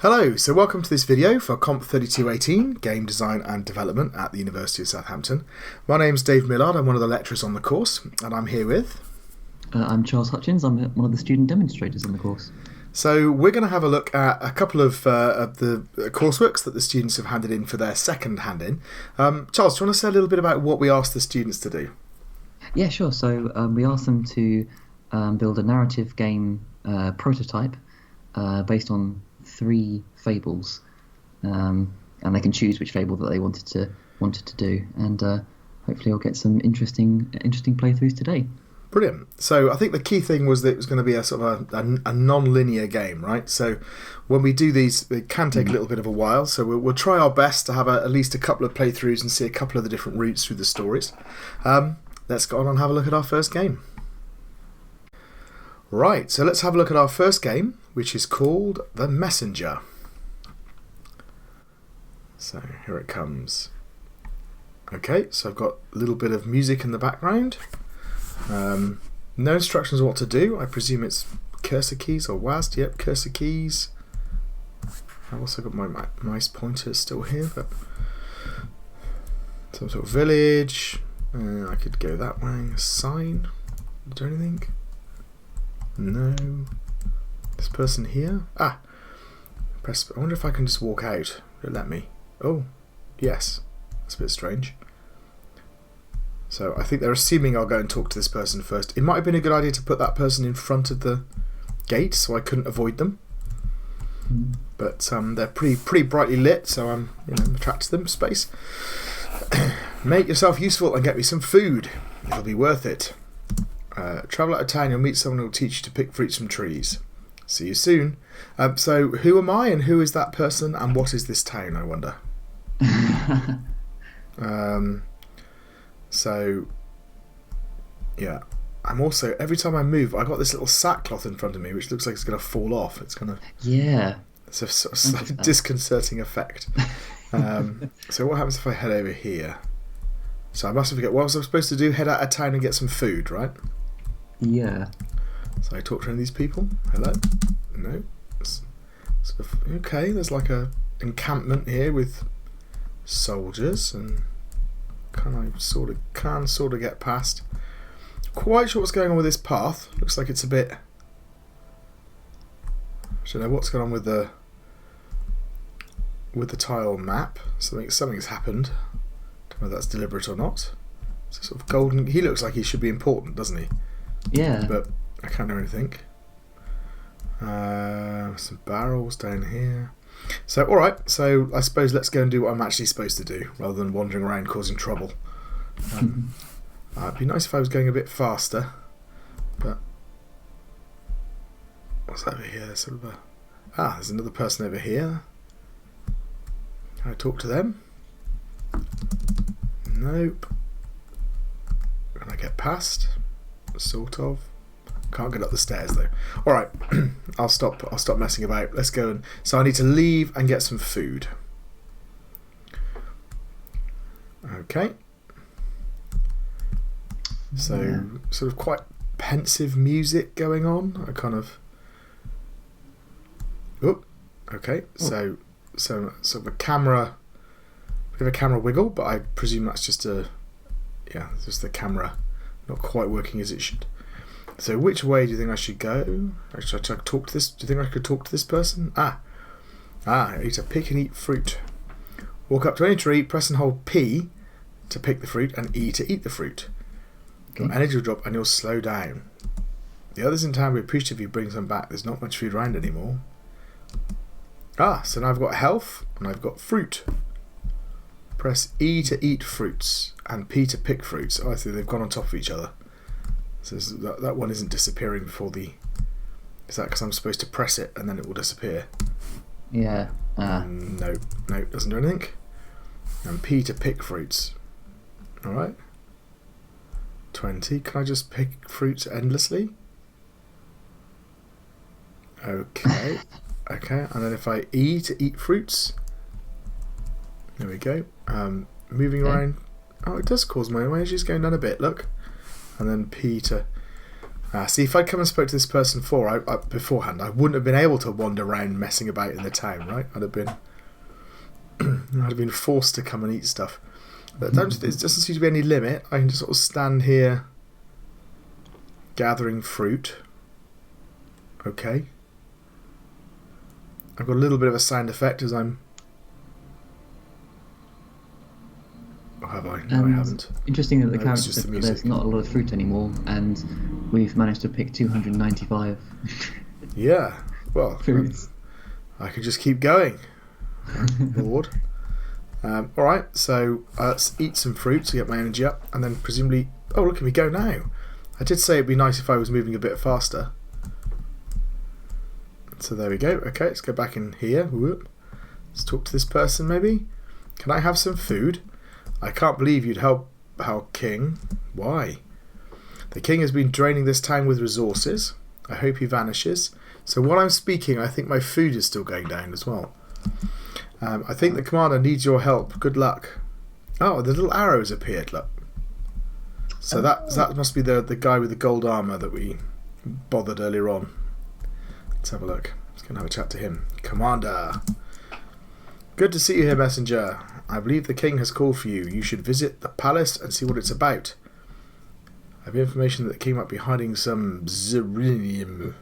Hello, so welcome to this video for COMP3218, Game Design and Development at the University of Southampton. My name's Dave Millard, I'm one of the lecturers on the course, and I'm here with... I'm Charles Hutchins, I'm one of the student demonstrators on the course. So we're going to have a look at a couple of the courseworks that the students have handed in for their second hand-in. Charles, do you want to say a little bit about what we asked the students to do? Yeah, sure. So we asked them to build a narrative game prototype based on 3 fables, and they can choose which fable that they wanted to do, and hopefully we'll get some interesting playthroughs today. Brilliant. So I think the key thing was that it was going to be a sort of a non-linear game, right? So when we do these, it can take a little bit of a while. So we'll try our best to have at least a couple of playthroughs and see a couple of the different routes through the stories. Let's go on and have a look at our first game. Right, so let's have a look at our first game, which is called The Messenger. So here it comes. Okay, so I've got a little bit of music in the background. No instructions on what to do. I presume it's cursor keys or WASD. Yep, cursor keys. I've also got my mouse pointer still here, but some sort of village. I could go that way. A sign. Do anything? No. This person here. Press. I wonder if I can just walk out. Will it let me? Oh, yes. That's a bit strange. So I think they're assuming I'll go and talk to this person first. It might have been a good idea to put that person in front of the gate so I couldn't avoid them. But they're pretty brightly lit, so I'm attracted to them. Space. Make yourself useful and get me some food. It'll be worth it. Travel out of town, you'll meet someone who will teach you to pick fruits from trees. See you soon. So who am I and who is that person and what is this town, I wonder? So, yeah. I'm also, every time I move, I've got this little sackcloth in front of me which looks like it's going to fall off. It's going to... Yeah. It's a sort of slightly disconcerting effect. So what happens if I head over here? So I must forget, what was I supposed to do? Head out of town and get some food, right? Yeah. So I talk to any of these people. Hello? No. Okay, there's like a encampment here with soldiers, and can sort of get past. Quite sure what's going on with this path. Looks like it's a bit... I don't know what's going on with the tile map. Something's happened. Don't know if that's deliberate or not. It's a sort of golden... He looks like he should be important, doesn't he? Yeah. But I can't do anything. Some barrels down here. So, alright, so I suppose let's go and do what I'm actually supposed to do, rather than wandering around causing trouble. It'd be nice if I was going a bit faster, but... What's over here? Sort of there's another person over here. Can I talk to them? Nope. Can I get past? Sort of. Can't get up the stairs though. Alright, I'll stop messing about. Let's go. And so I need to leave and get some food. Okay. So sort of quite pensive music going on. I kind of... Oh, okay. So sort of a camera... Bit of a camera wiggle, but I presume that's just just the camera not quite working as it should. So which way do you think I should go? Should I talk to this? Do you think I could talk to this person? I need to pick and eat fruit. Walk up to any tree, press and hold P to pick the fruit and E to eat the fruit. Okay. Your energy will drop and you'll slow down. The others in town will be appreciative if you bring some back. There's not much food around anymore. So now I've got health and I've got fruit. Press E to eat fruits and P to pick fruits. I see they've gone on top of each other. So that one isn't disappearing before the... Is that because I'm supposed to press it and then it will disappear? Yeah. No, doesn't do anything. And P to pick fruits. Alright. 20. Can I just pick fruits endlessly? Okay. Okay, and then if I E to eat fruits... There we go. Moving around... Oh, it does cause my energy is going down a bit, look. And then P to... See, if I'd come and spoke to this person beforehand, I wouldn't have been able to wander around messing about in the town, right? I'd have been forced to come and eat stuff. But there doesn't seem to be any limit. I can just sort of stand here gathering fruit. Okay. I've got a little bit of a sound effect as I'm... Or have I? No, I haven't. Interesting that the character said that there's not a lot of fruit anymore, and we've managed to pick 295. Yeah, well, fruits. I could just keep going. Bored. Alright, so let's eat some fruit to get my energy up, and then presumably... Oh, look at me go now. I did say it'd be nice if I was moving a bit faster. So there we go. Okay, let's go back in here. Whoop. Let's talk to this person maybe. Can I have some food? I can't believe you'd help our king. Why? The king has been draining this town with resources. I hope he vanishes. So while I'm speaking, I think my food is still going down as well. I think the commander needs your help. Good luck. Oh, the little arrows appeared, look. So that must be the guy with the gold armour that we bothered earlier on. Let's have a look. Let's go and have a chat to him. Commander. Good to see you here, messenger. I believe the king has called for you. You should visit the palace and see what it's about. I have information that the king might be hiding some zirinium.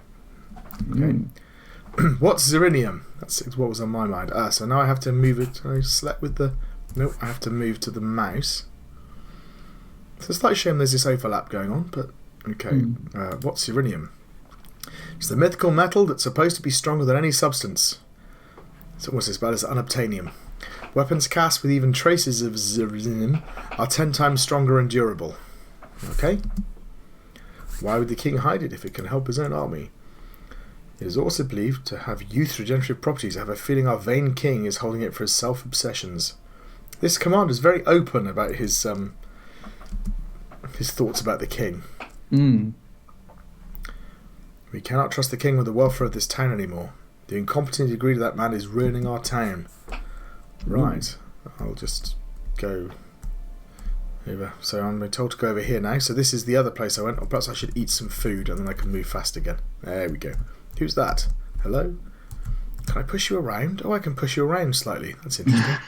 Okay. What's zirinium? That's what was on my mind. So now I have to move it. Can I select with the... Nope, I have to move to the mouse. It's a slight shame there's this overlap going on, but okay. What's zirinium? It's the mythical metal that's supposed to be stronger than any substance. It's almost as bad as unobtainium. Weapons cast with even traces of zirinium are 10 times stronger and durable. Okay. Why would the king hide it if it can help his own army? It is also believed to have youth regenerative properties. I have a feeling our vain king is holding it for his self-obsessions. This commander is very open about his thoughts about the king. We cannot trust the king with the welfare of this town anymore. The incompetent degree of that man is ruining our town. Right. I'll just go over. So I'm being told to go over here now. So this is the other place I went. Or perhaps I should eat some food and then I can move fast again. There we go. Who's that? Hello? Can I push you around? Oh, I can push you around slightly. That's interesting.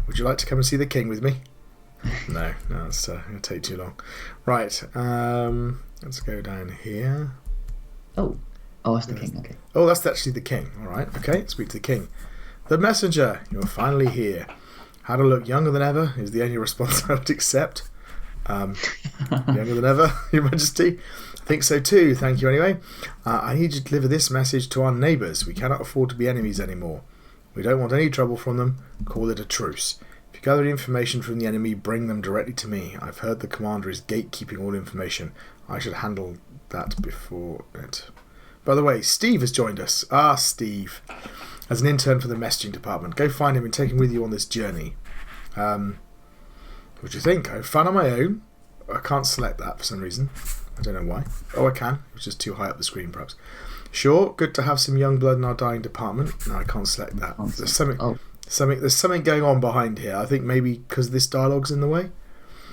Would you like to come and see the king with me? No, it's going to take too long. Right. Let's go down here. Oh, that's the king. Okay. Oh, that's actually the king. All right. Okay, speak to the king. The messenger, you're finally here. How to look younger than ever is the only response I would accept. Younger than ever, Your Majesty. I think so too. Thank you anyway. I need you to deliver this message to our neighbours. We cannot afford to be enemies anymore. We don't want any trouble from them. Call it a truce. If you gather information from the enemy, bring them directly to me. I've heard the commander is gatekeeping all information. I should handle that before it. By the way, Steve has joined us. Steve. As an intern for the messaging department. Go find him and take him with you on this journey. What do you think? I have fun on my own. I can't select that for some reason. I don't know why. Oh, I can. It was just too high up the screen, perhaps. Sure, good to have some young blood in our dying department. No, I can't select that. There's something going on behind here. I think maybe because this dialogue's in the way.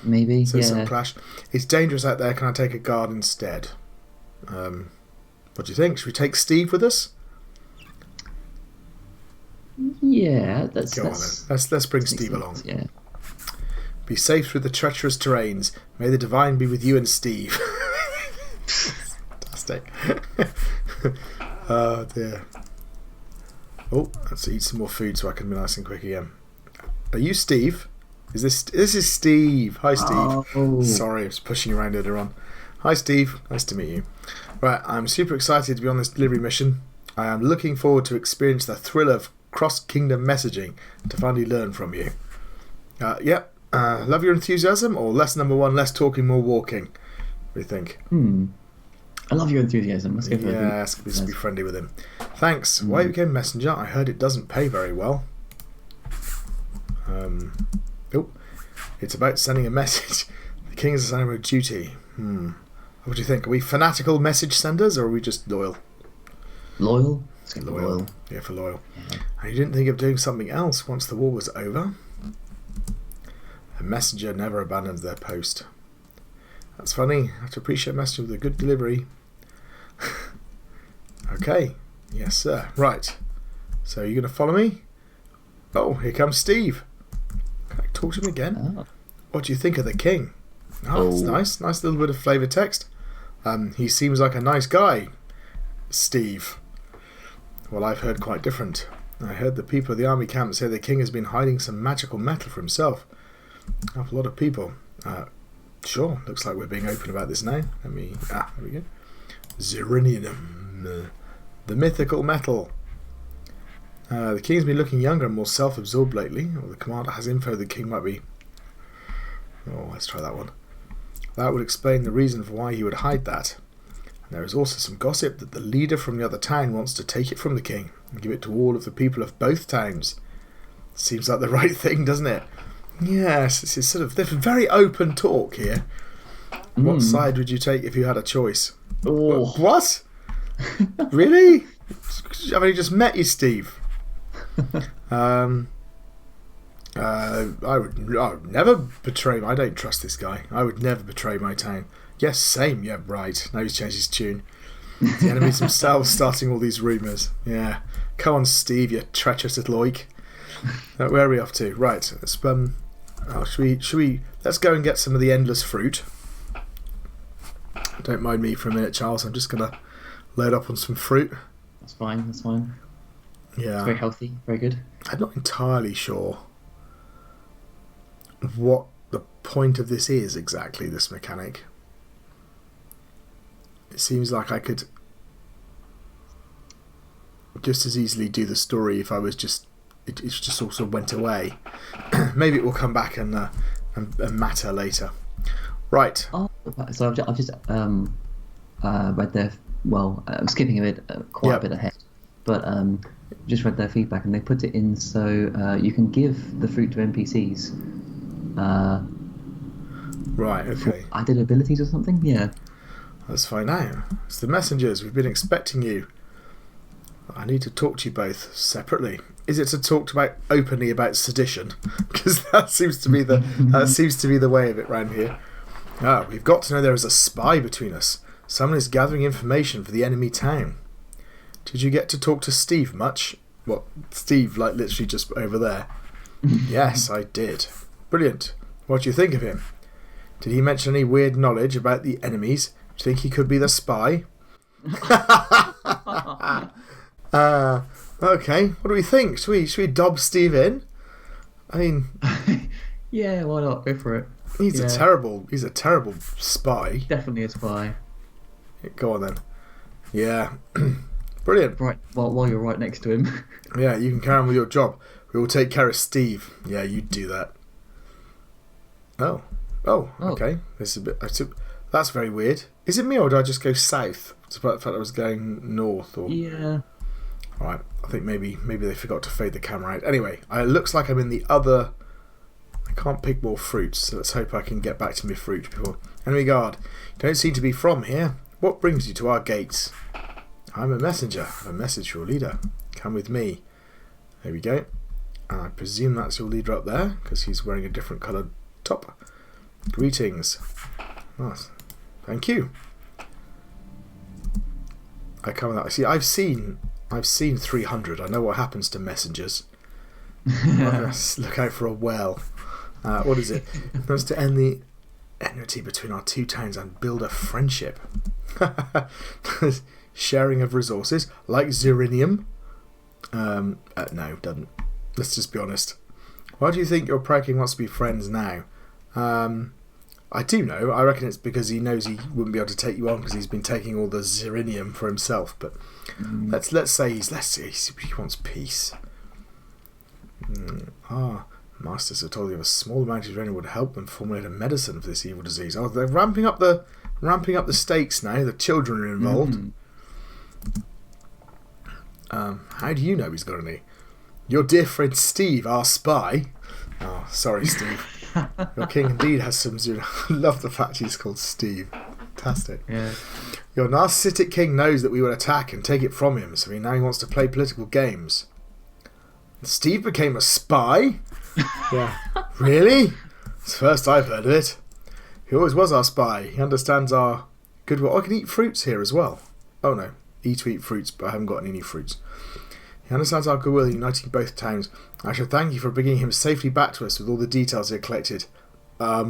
Maybe, so some clash. It's dangerous out there. Can I take a guard instead? What do you think? Should we take Steve with us? Yeah, Go on then. Let's bring Steve along. Yeah. Be safe through the treacherous terrains. May the divine be with you and Steve. Fantastic. Oh dear. Oh, let's eat some more food so I can be nice and quick again. Are you Steve? This is Steve. Hi Steve. Oh. Sorry, I was pushing you around earlier on. Hi Steve, nice to meet you. Right, I'm super excited to be on this delivery mission. I am looking forward to experience the thrill of cross-kingdom messaging to finally learn from you. Love your enthusiasm, or lesson number 1, less talking, more walking. What do you think? I love your enthusiasm. Let's go for let's be friendly with him. Thanks. Why you became messenger? I heard it doesn't pay very well. It's about sending a message. The king is assigned a duty. What do you think? Are we fanatical message senders, or are we just loyal? Loyal? Loyal. Yeah, for loyal. Yeah. And you didn't think of doing something else once the war was over? A messenger never abandons their post. That's funny. I have to appreciate messaging with a good delivery. Okay. Yes, sir. Right. So you're going to follow me? Oh, here comes Steve. Can I talk to him again? Oh. What do you think of the king? Oh, that's nice. Nice little bit of flavour text. He seems like a nice guy, Steve. Well, I've heard quite different. I heard the people of the army camp say the king has been hiding some magical metal for himself. A lot of people. Sure, looks like we're being open about this now. There we go. Zirinium. The mythical metal. The king's been looking younger and more self-absorbed lately. Or the commander has info the king might be... Oh, let's try that one. That would explain the reason for why he would hide that. And there is also some gossip that the leader from the other town wants to take it from the king and give it to all of the people of both towns. Seems like the right thing, doesn't it? Yes, it's sort of... There's very open talk here. What side would you take if you had a choice? Oh. What? Really? I've only just met you, Steve. I would never betray. I don't trust this guy. I would never betray my town. Yes, same. Yeah, right. Now he's changed his tune. The enemies themselves starting all these rumours. Yeah. Come on, Steve, you treacherous little oik. Where are we off to? Right. Let's should we? Let's go and get some of the endless fruit. Don't mind me for a minute, Charles. I'm just gonna load up on some fruit. That's fine. That's fine. Yeah. It's very healthy. Very good. I'm not entirely sure what the point of this is exactly, this mechanic. It seems like I could just as easily do the story if I was just... It just sort of went away. Maybe it will come back and matter later. Right. Oh, so I've just read their... Well, I'm skipping a bit, quite a bit ahead. But just read their feedback, and they put it in so you can give the fruit to NPCs. Right, okay. Added abilities or something? Yeah. Let's find out. It's the messengers. We've been expecting you. I need to talk to you both separately. Is it to talk about openly about sedition? Because that seems to be the way of it round here. We've got to know there is a spy between us. Someone is gathering information for the enemy town. Did you get to talk to Steve much? What, Steve, like literally just over there? Yes, I did. Brilliant. What do you think of him? Did he mention any weird knowledge about the enemies? Do you think he could be the spy? Okay, what do we think? Should we dob Steve in? I mean... Yeah, why not? Go for it. He's a terrible spy. Definitely a spy. Go on then. Yeah. Brilliant. Right, while you're right next to him. Yeah, you can carry on with your job. We will take care of Steve. Yeah, you do that. Oh, okay. This is a bit... That's very weird. Is it me, or did I just go south? Despite the fact I was going north, or... Yeah. Alright, I think maybe they forgot to fade the camera out. Anyway, it looks like I'm in the other... I can't pick more fruits, so let's hope I can get back to my fruit before... Enemy guard, you don't seem to be from here. What brings you to our gates? I'm a messenger. I have a message for your leader. Come with me. There we go. And I presume that's your leader up there, because he's wearing a different coloured top. Greetings. Nice. Thank you. I come with that. See, I've seen 300. I know what happens to messengers. Look out for a well. What is it? It was to end the enmity between our two towns and build a friendship. Sharing of resources, like Zirinium. No, doesn't. Let's just be honest. Why do you think your Praking wants to be friends now? I do know. I reckon it's because he knows he wouldn't be able to take you on because he's been taking all the Zirinium for himself. But let's say he wants peace. Masters have told you a small amount of Zirinium would help them formulate a medicine for this evil disease. Oh, they're ramping up the stakes now. The children are involved. How do you know he's got any? Your dear friend Steve, our spy. Oh, sorry, Steve. Your king indeed has some Zirinium. I love the fact he's called Steve. Fantastic. Yeah. Your narcissistic king knows that we will attack and take it from him, so now he wants to play political games. Steve became a spy? Yeah. Really? It's the first I've heard of it. He always was our spy. He understands our good will. I can eat fruits here as well. Oh no, to eat fruits, but I haven't got any fruits. He understands our goodwill in uniting both towns. I should thank you for bringing him safely back to us with all the details he had collected. I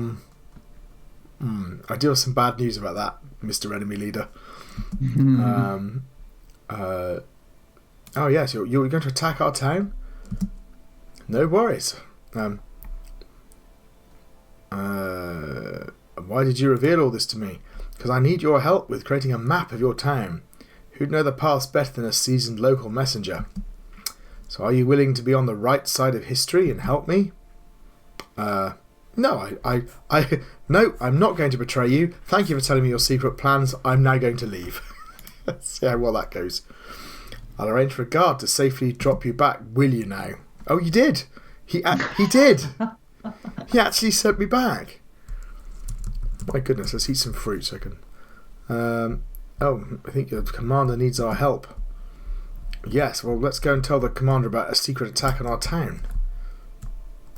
do have some bad news about that, Mr. Enemy Leader. Oh yes, you're going to attack our town? No worries. Why did you reveal all this to me? Because I need your help with creating a map of your town. Who'd know the paths better than a seasoned local messenger? So are you willing to be on the right side of history and help me? No, no, I'm not going to betray you. Thank you for telling me your secret plans. I'm now going to leave. Let's see how well that goes. I'll arrange for a guard to safely drop you back. Will you now? Oh, you did. He did. He actually sent me back. My goodness, let's eat some fruit so I can... I think the commander needs our help. Yes, well, let's go and tell the commander about a secret attack on our town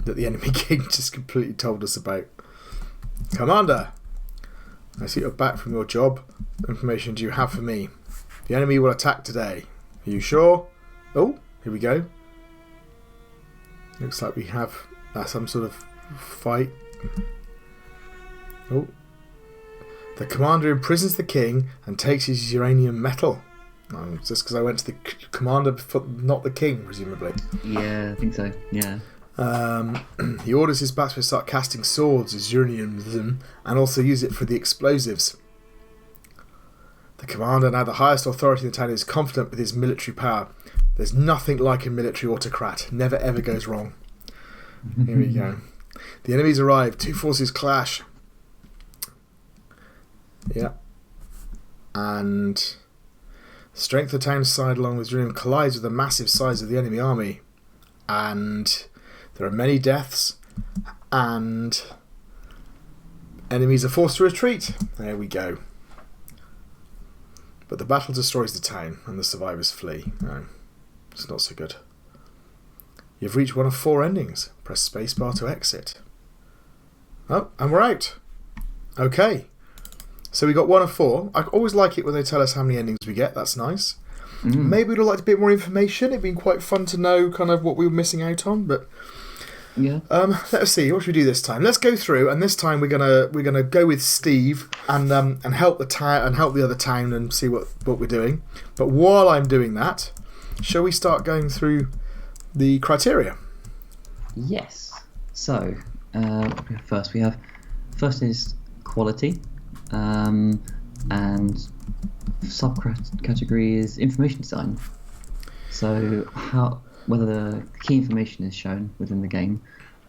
that the enemy king just completely told us about. Commander, I see you're back from your job. What information do you have for me? The enemy will attack today. Are you sure? Oh, here we go. Looks like we have some sort of fight. Oh. The commander imprisons the king and takes his uranium metal. Oh, just because I went to the commander, not the king, presumably. Yeah, I think so. Yeah. He orders his batsmen to start casting swords as uranium and also use it for the explosives. The commander, now the highest authority in the town, is confident with his military power. There's nothing like a military autocrat. Never ever goes wrong. Here we go. The enemies arrive. Two forces clash. Yeah. And strength of the town side along with uranium collides with the massive size of the enemy army. And there are many deaths. And enemies are forced to retreat. There we go. But the battle destroys the town and the survivors flee. No, it's not so good. You've reached one of 4 endings. Press spacebar to exit. Oh, and we're out. Okay. So we got 1 of 4. I always like it when they tell us how many endings we get. That's nice. Maybe we'd have liked a bit more information. It'd been quite fun to know kind of what we were missing out on. But yeah. Let's see. What should we do this time? Let's go through, and this time we're gonna go with Steve and help the town and help the other town and see what we're doing. But while I'm doing that, shall we start going through the criteria? Yes. So first is quality, and subcategory is information design. So whether the key information is shown within the game,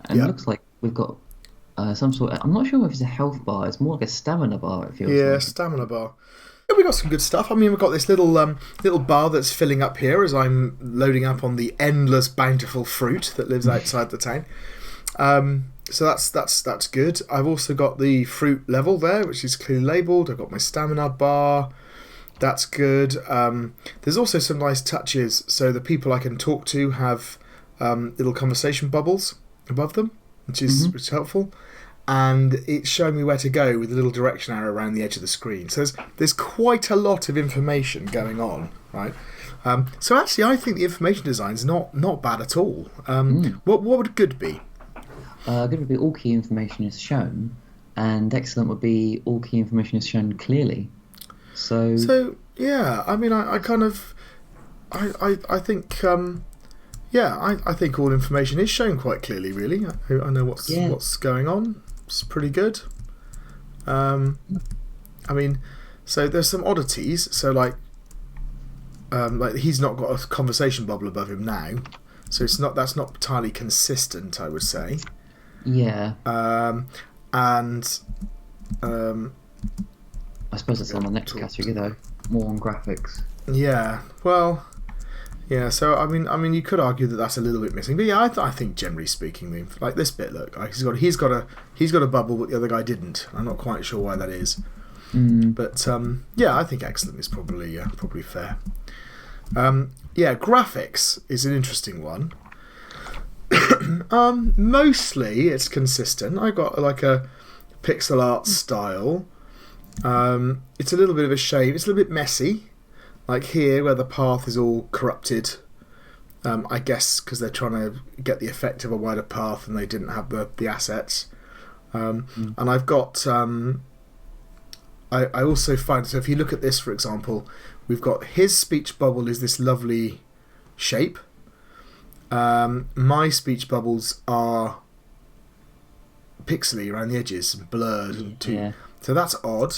and it looks like we've got some sort of, I'm not sure if it's a health bar, it's more like a stamina bar, it feels like. Yeah, stamina bar. Yeah, we got some good stuff. I mean, we've got this little bar that's filling up here as I'm loading up on the endless bountiful fruit that lives outside the town. So that's good. I've also got the fruit level there, which is clearly labelled. I've got my stamina bar. That's good. There's also some nice touches. So the people I can talk to have little conversation bubbles above them, which is helpful. And it's showing me where to go with a little direction arrow around the edge of the screen. So there's quite a lot of information going on, right? So actually, I think the information design's not bad at all. What would good be? Good would be all key information is shown, and excellent would be all key information is shown clearly. So yeah, I mean, I think I think all information is shown quite clearly. Really, I know what's going on. It's pretty good. I mean, so there's some oddities. So like he's not got a conversation bubble above him now, so that's not entirely consistent, I would say. Yeah. And I suppose it's on the next category though, more on graphics. Yeah. Well. Yeah. So I mean, you could argue that that's a little bit missing, but yeah, I think generally speaking, like this bit, look, like he's got a bubble, but the other guy didn't. I'm not quite sure why that is. But yeah, I think excellent is probably fair. Yeah, graphics is an interesting one. Mostly it's consistent. I got like a pixel art style. It's a little bit of a shame. It's a little bit messy. Like here, where the path is all corrupted. I guess because they're trying to get the effect of a wider path and they didn't have the assets. And I've got... I also find... So if you look at this, for example, we've got his speech bubble is this lovely shape. My speech bubbles are pixely around the edges, blurred. And so that's odd.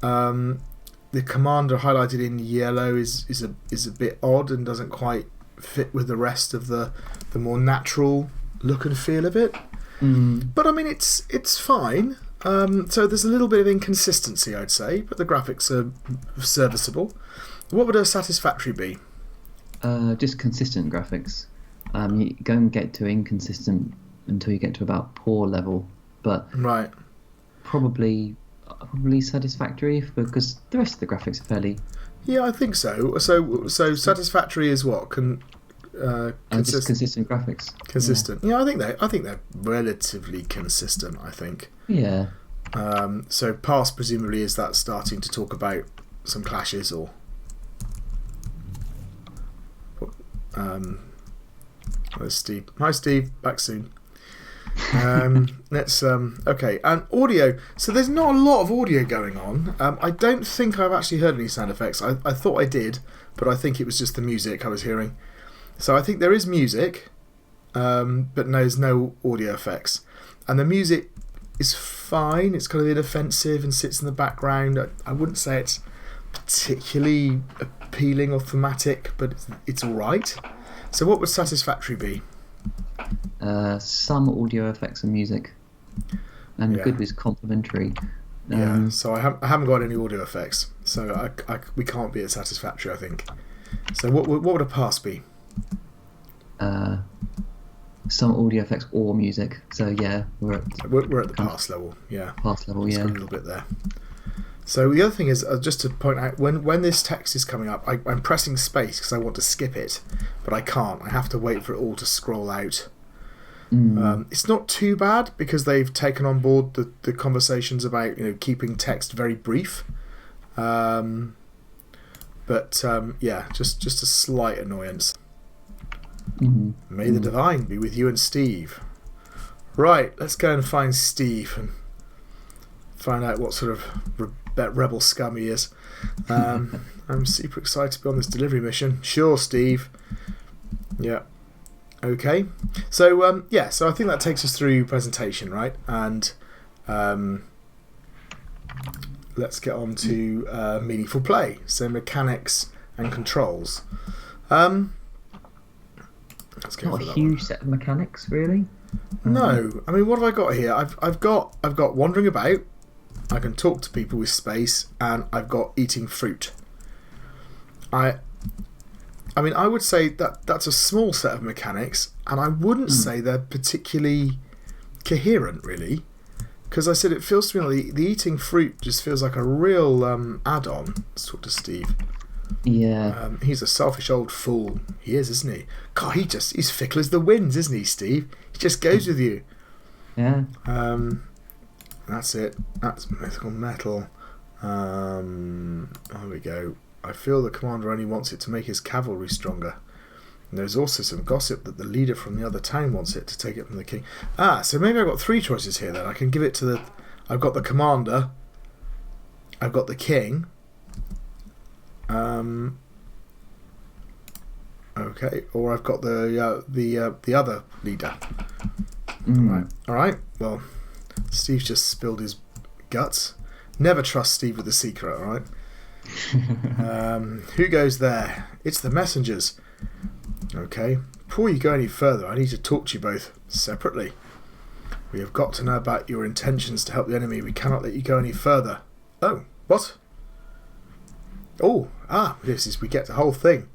The commander highlighted in yellow is a bit odd and doesn't quite fit with the rest of the more natural look and feel of it. But I mean, it's fine. So there's a little bit of inconsistency, I'd say, but the graphics are serviceable. What would a satisfactory be? Just consistent graphics. You don't get to inconsistent until you get to about poor level, but probably satisfactory because the rest of the graphics are fairly. Yeah, I think so. So satisfactory is what just consistent graphics. Consistent. Yeah, I think they're relatively consistent. I think. Yeah. So past presumably is that starting to talk about some clashes or. There's Steve. Hi, Steve. Back soon. Let's okay, and audio. So there's not a lot of audio going on. I don't think I've actually heard any sound effects. I thought I did, but I think it was just the music I was hearing. So I think there is music, but there's no audio effects. And the music is fine. It's kind of inoffensive and sits in the background. I wouldn't say it's particularly appealing or thematic, but it's all right. So what would satisfactory be? Some audio effects and music, and good was complementary. So I haven't got any audio effects, so we can't be at satisfactory, I think. So what would a pass be? Some audio effects or music. So yeah, we're at the pass level. Yeah, pass level. It's got a little bit there. So the other thing is, just to point out, when this text is coming up, I'm pressing space because I want to skip it, but I can't. I have to wait for it all to scroll out. It's not too bad because they've taken on board the conversations about keeping text very brief. But just a slight annoyance. May the divine be with you and Steve. Right, let's go and find Steve and find out what sort of rebel scum he is. I'm super excited to be on this delivery mission. Sure, Steve. Yeah. Okay. So so I think that takes us through presentation, right? And let's get on to meaningful play. So mechanics and controls. Let's go Not a huge set of mechanics, really. No, I mean, what have I got here? I've got wandering about. I can talk to people with space, and I've got eating fruit. I mean, I would say that's a small set of mechanics, and I wouldn't say they're particularly coherent, really, because I said it feels to me like the eating fruit just feels like a real add-on. Let's talk to Steve. Yeah. He's a selfish old fool. He is, isn't he? God, he's fickle as the winds, isn't he, Steve? He just goes with you. Yeah. That's it. That's mythical metal. There we go. I feel the commander only wants it to make his cavalry stronger. And there's also some gossip that the leader from the other town wants it to take it from the king. So maybe I've got three choices here then. I can give it to I've got the commander. I've got the king. Okay, or I've got the other leader. Right. All right. Well, Steve's just spilled his guts. Never trust Steve with the secret. All right. Who goes there? It's the messengers. Okay. Before you go any further, I need to talk to you both separately. We have got to know about your intentions to help the enemy. We cannot let you go any further. Oh, what? Oh, this is we get the whole thing.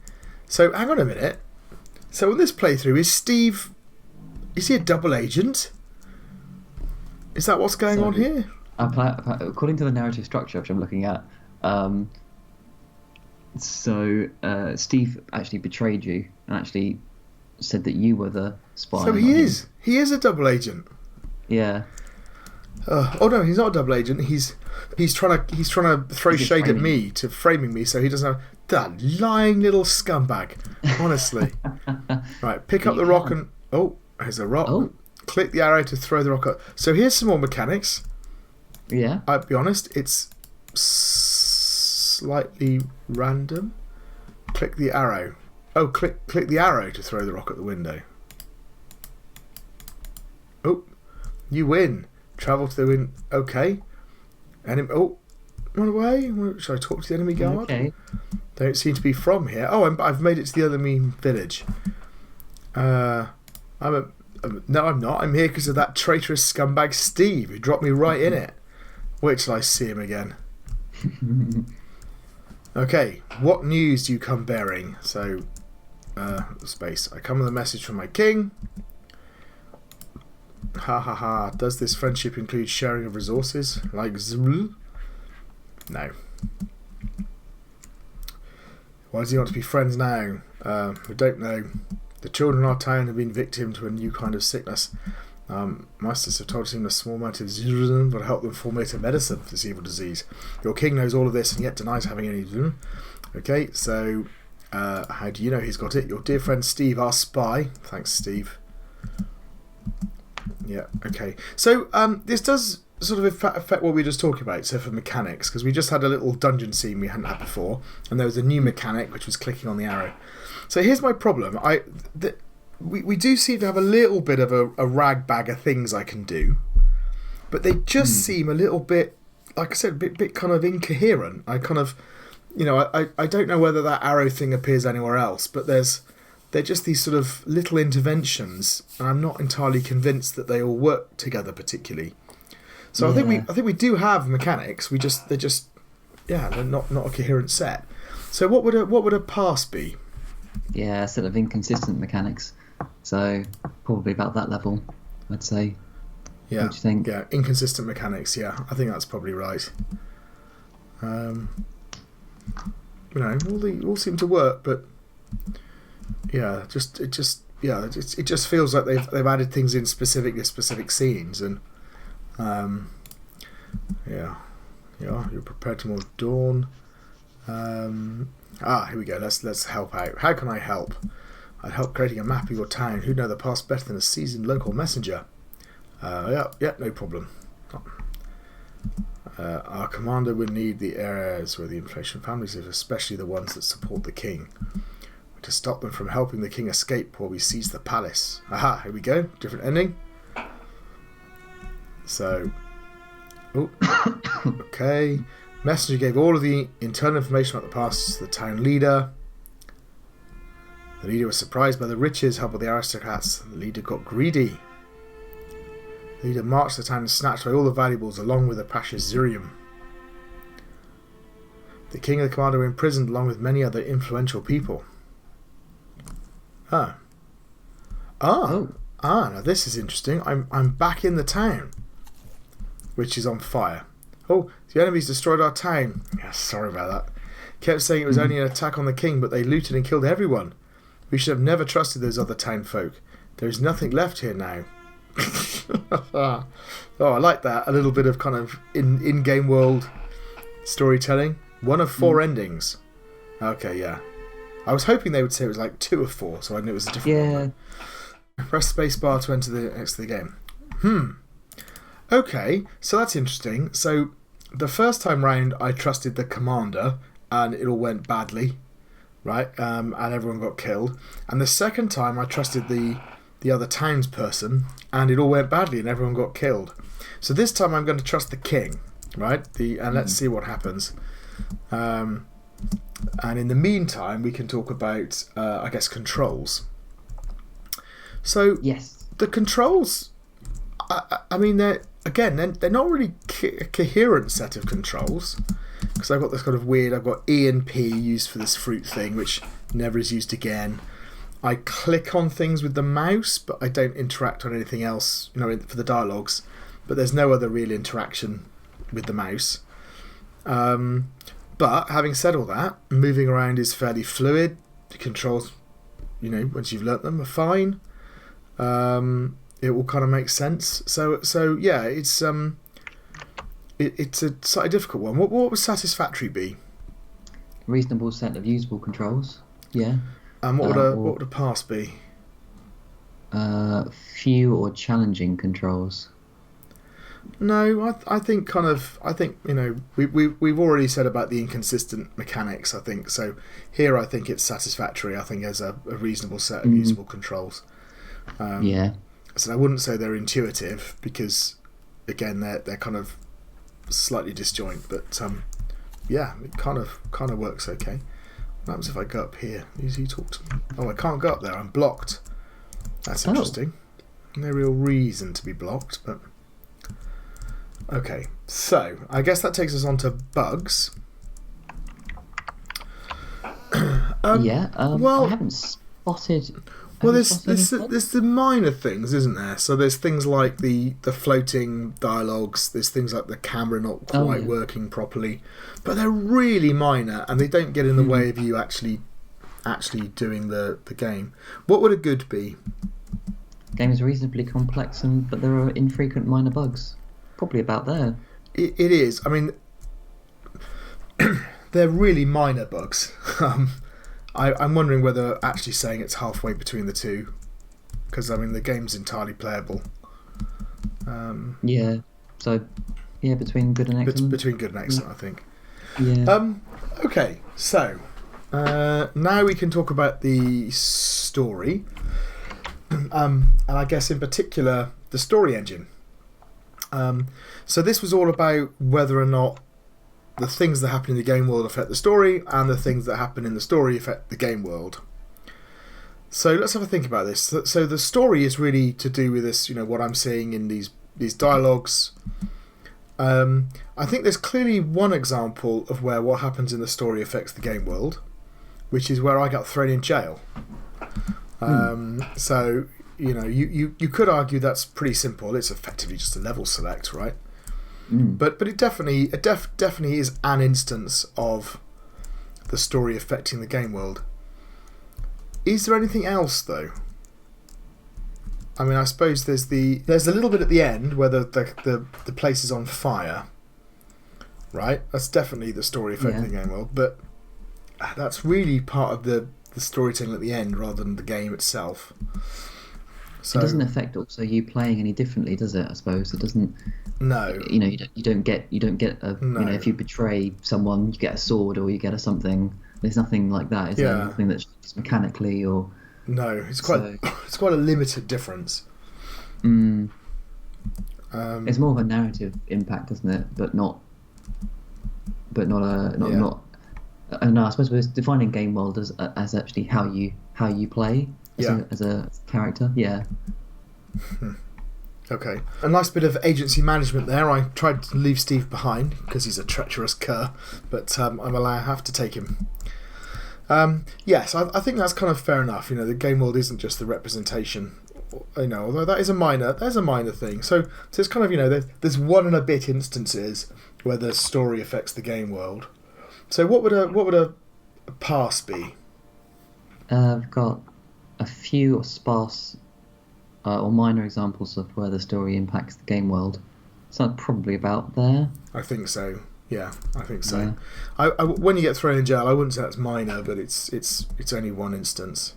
So hang on a minute. So in this playthrough, is he a double agent? Is that what's going on here? According to the narrative structure, which I'm looking at, Steve actually betrayed you and actually said that you were the spy. So he is a double agent. Yeah. Oh no, he's not a double agent. He's trying to throw He's just shade at framing me to framing me, so he doesn't have that lying little scumbag. Honestly, right. Pick But up you the rock can. and here's a rock. Oh. Click the arrow to throw the rock up. So here's some more mechanics. Yeah. I'll be honest, it's slightly random. Click the arrow. Oh, click the arrow to throw the rock at the window. Oh, you win. Travel to the win. Okay. Run away. Should I talk to the enemy guard? Okay. They don't seem to be from here. Oh, I've made it to the enemy village. No, I'm not. I'm here because of that traitorous scumbag Steve who dropped me right in it. Wait till I see him again. Okay, what news do you come bearing? So, space. I come with a message from my king. Ha ha ha. Does this friendship include sharing of resources? Like Zul? No. Why does he want to be friends now? We don't know. The children in our town have been victim to a new kind of sickness. Masters have told him a small amount of Zul will help them formulate a medicine for this evil disease. Your king knows all of this and yet denies having any Zul. Okay, so how do you know he's got it? Your dear friend Steve, our spy. Thanks, Steve. Yeah, okay. So this does sort of affect what we were just talking about, so for mechanics, because we just had a little dungeon scene we hadn't had before, and there was a new mechanic, which was clicking on the arrow. So here's my problem. We do seem to have a little bit of a rag bag of things I can do, but they just seem a little bit, like I said, a bit kind of incoherent. I kind of, I don't know whether that arrow thing appears anywhere else, but they're just these sort of little interventions, and I'm not entirely convinced that they all work together particularly. So Yeah. I think we do have mechanics. They're not a coherent set. So what would a pass be? Yeah, sort of inconsistent mechanics. So probably about that level, I'd say. Yeah. What do you think? Yeah, inconsistent mechanics. Yeah, I think that's probably right. All seem to work, but yeah, it just feels like they've added things in specific scenes, and you're prepared to more dawn. Here we go. Let's help out. How can I help? I'd help creating a map of your town. Who'd know the past better than a seasoned local messenger? No problem. Our commander would need the areas where the inflation families live, especially the ones that support the king, to stop them from helping the king escape while we seize the palace. Aha, here we go. Different ending. So, okay. Messenger gave all of the internal information about the past to the town leader. The leader was surprised by the riches helped by the aristocrats. The leader got greedy. The leader marched to the town and snatched away all the valuables along with the precious Zirium. The king and the commander were imprisoned along with many other influential people. Now this is interesting. I'm back in the town, which is on fire. Oh, the enemies destroyed our town. Yeah, sorry about that. Kept saying it was only an attack on the king, but they looted and killed everyone. We should have never trusted those other town folk. There is nothing left here now. I like that. A little bit of kind of in-game world storytelling. 1 of 4 endings. Okay, yeah. I was hoping they would say it was like 2 of 4, so I knew it was a different one. Press spacebar to enter the next of the game. Okay, so that's interesting. So the first time round, I trusted the commander, and it all went badly, right? And everyone got killed. And the second time, I trusted the other townsperson, and it all went badly, and everyone got killed. So this time, I'm going to trust the king, right? And let's see what happens. And in the meantime, we can talk about, I guess, controls. So Yes. the controls, I mean, they're not really a coherent set of controls, because I've got this kind of weird, I've got E and P used for this fruit thing, which never is used again. I click on things with the mouse, but I don't interact on anything else, for the dialogues, but there's no other real interaction with the mouse. But having said all that, moving around is fairly fluid. The controls, once you've learnt them, are fine. It will kind of make sense. So yeah, it's it's a slightly difficult one. What would satisfactory be? Reasonable set of usable controls. Yeah. And what Or would a pass be? few or challenging controls. No, I think we've already said about the inconsistent mechanics. I think so. Here, I think it's satisfactory. I think there's a reasonable set of usable controls. Yeah. So I wouldn't say they're intuitive because, again, they're kind of slightly disjoint. But yeah, it kind of works okay. What happens if I go up here? Does he talk to me? Oh, I can't go up there. I'm blocked. That's interesting. No real reason to be blocked, but. Okay, so I guess that takes us on to bugs. Well, I haven't spotted. Well, there's the minor things, isn't there? So there's things like the floating dialogues. There's things like the camera not quite working properly, but they're really minor and they don't get in the way of you actually doing the game. What would a good be? Game is reasonably complex, but there are infrequent minor bugs. Probably about there. It is. I mean, they're really minor bugs. I'm wondering whether actually saying it's halfway between the two, because I mean the game's entirely playable. Yeah. So, yeah, between good and excellent. Between good and excellent, I think. Yeah. Okay. So now we can talk about the story, and I guess in particular the story engine. So this was all about whether or not the things that happen in the game world affect the story, and the things that happen in the story affect the game world. So let's have a think about this. So the story is really to do with this, what I'm seeing in these dialogues. I think there's clearly one example of where what happens in the story affects the game world, which is where I got thrown in jail. So you could argue that's pretty simple. It's effectively just a level select, right? But it definitely is an instance of the story affecting the game world. Is there anything else though? I mean, I suppose there's a little bit at the end where the place is on fire, right? That's definitely the story affecting the game world, but that's really part of the storytelling at the end rather than the game itself. So, it doesn't affect also you playing any differently, does it? I suppose it doesn't. No. You don't get a. No. If you betray someone, you get a sword or you get a something. There's nothing like that. Is there? Nothing that's just mechanically or. No, it's quite a limited difference. It's more of a narrative impact, isn't it? But not. I don't know. I suppose we're defining game world as actually how you play. As a character, yeah. Okay. A nice bit of agency management there. I tried to leave Steve behind because he's a treacherous cur, but I have to take him. Yes, I think that's kind of fair enough. The game world isn't just the representation. Although that is a minor thing. So it's kind of there's one and a bit instances where the story affects the game world. So what would a pass be? I've got a few sparse or minor examples of where the story impacts the game world. So probably about there. I think so. Yeah, I think so. Yeah. I when you get thrown in jail, I wouldn't say that's minor, but it's only one instance.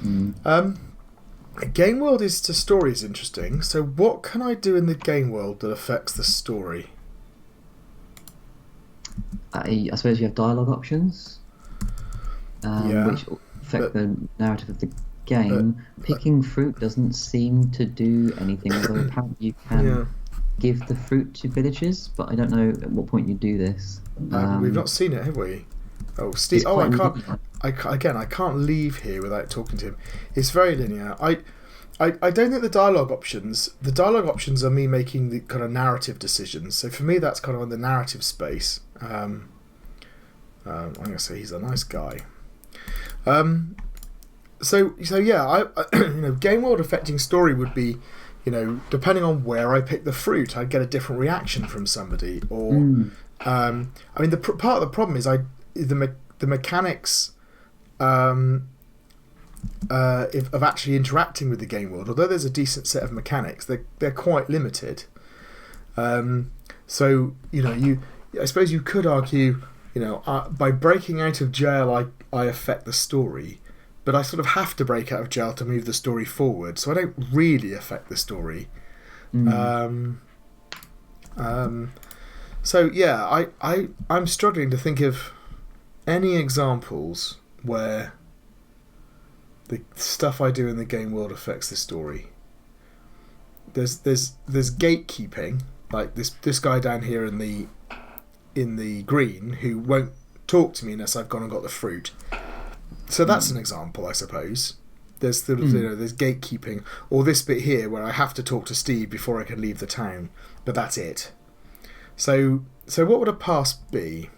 Game world to story is interesting. So what can I do in the game world that affects the story? I suppose you have dialogue options, which affect the narrative of the game. Picking fruit doesn't seem to do anything, although apparently you can give the fruit to villagers, but I don't know at what point you do this. We've not seen it, have we? Oh, Steve! Oh, I can't leave here without talking to him. It's very linear. I don't think the dialogue options are me making the kind of narrative decisions. So for me, that's kind of in the narrative space. I'm going to say he's a nice guy. So yeah, game world affecting story would be, depending on where I pick the fruit, I'd get a different reaction from somebody. Or, I mean, part of the problem is the mechanics of actually interacting with the game world. Although there's a decent set of mechanics, they're quite limited. So I suppose you could argue, by breaking out of jail, I affect the story, but I sort of have to break out of jail to move the story forward. So I don't really affect the story. So yeah, I'm struggling to think of any examples where the stuff I do in the game world affects the story. There's gatekeeping, like this guy down here in the green who won't talk to me unless I've gone and got the fruit. So that's an example, I suppose. There's there's gatekeeping, or this bit here where I have to talk to Steve before I can leave the town, but that's it. So what would a pass be?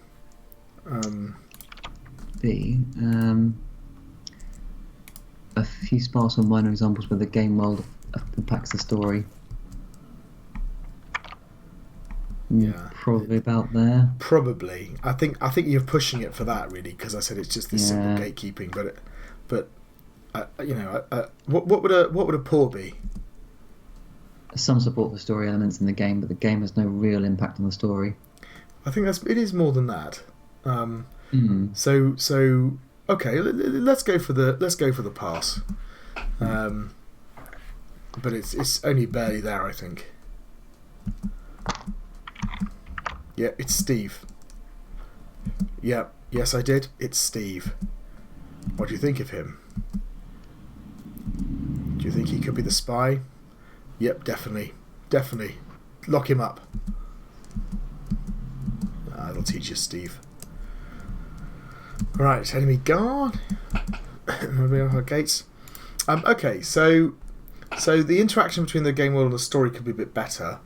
A few sparse or minor examples where the game world impacts the story. Yeah, probably about there. Probably. I think you're pushing it for that, really, because I said it's just this simple gatekeeping. But what would a pour be? Some support for story elements in the game, but the game has no real impact on the story. I think it is more than that. So okay, let's go for the pass. But it's only barely there, I think. Yeah, it's Steve. Yeah, yes I did. It's Steve. What do you think of him? Do you think he could be the spy? Yep, definitely. Lock him up. That'll teach you, Steve. Right, enemy guard. Moving off our gates. Okay, so the interaction between the game world and the story could be a bit better.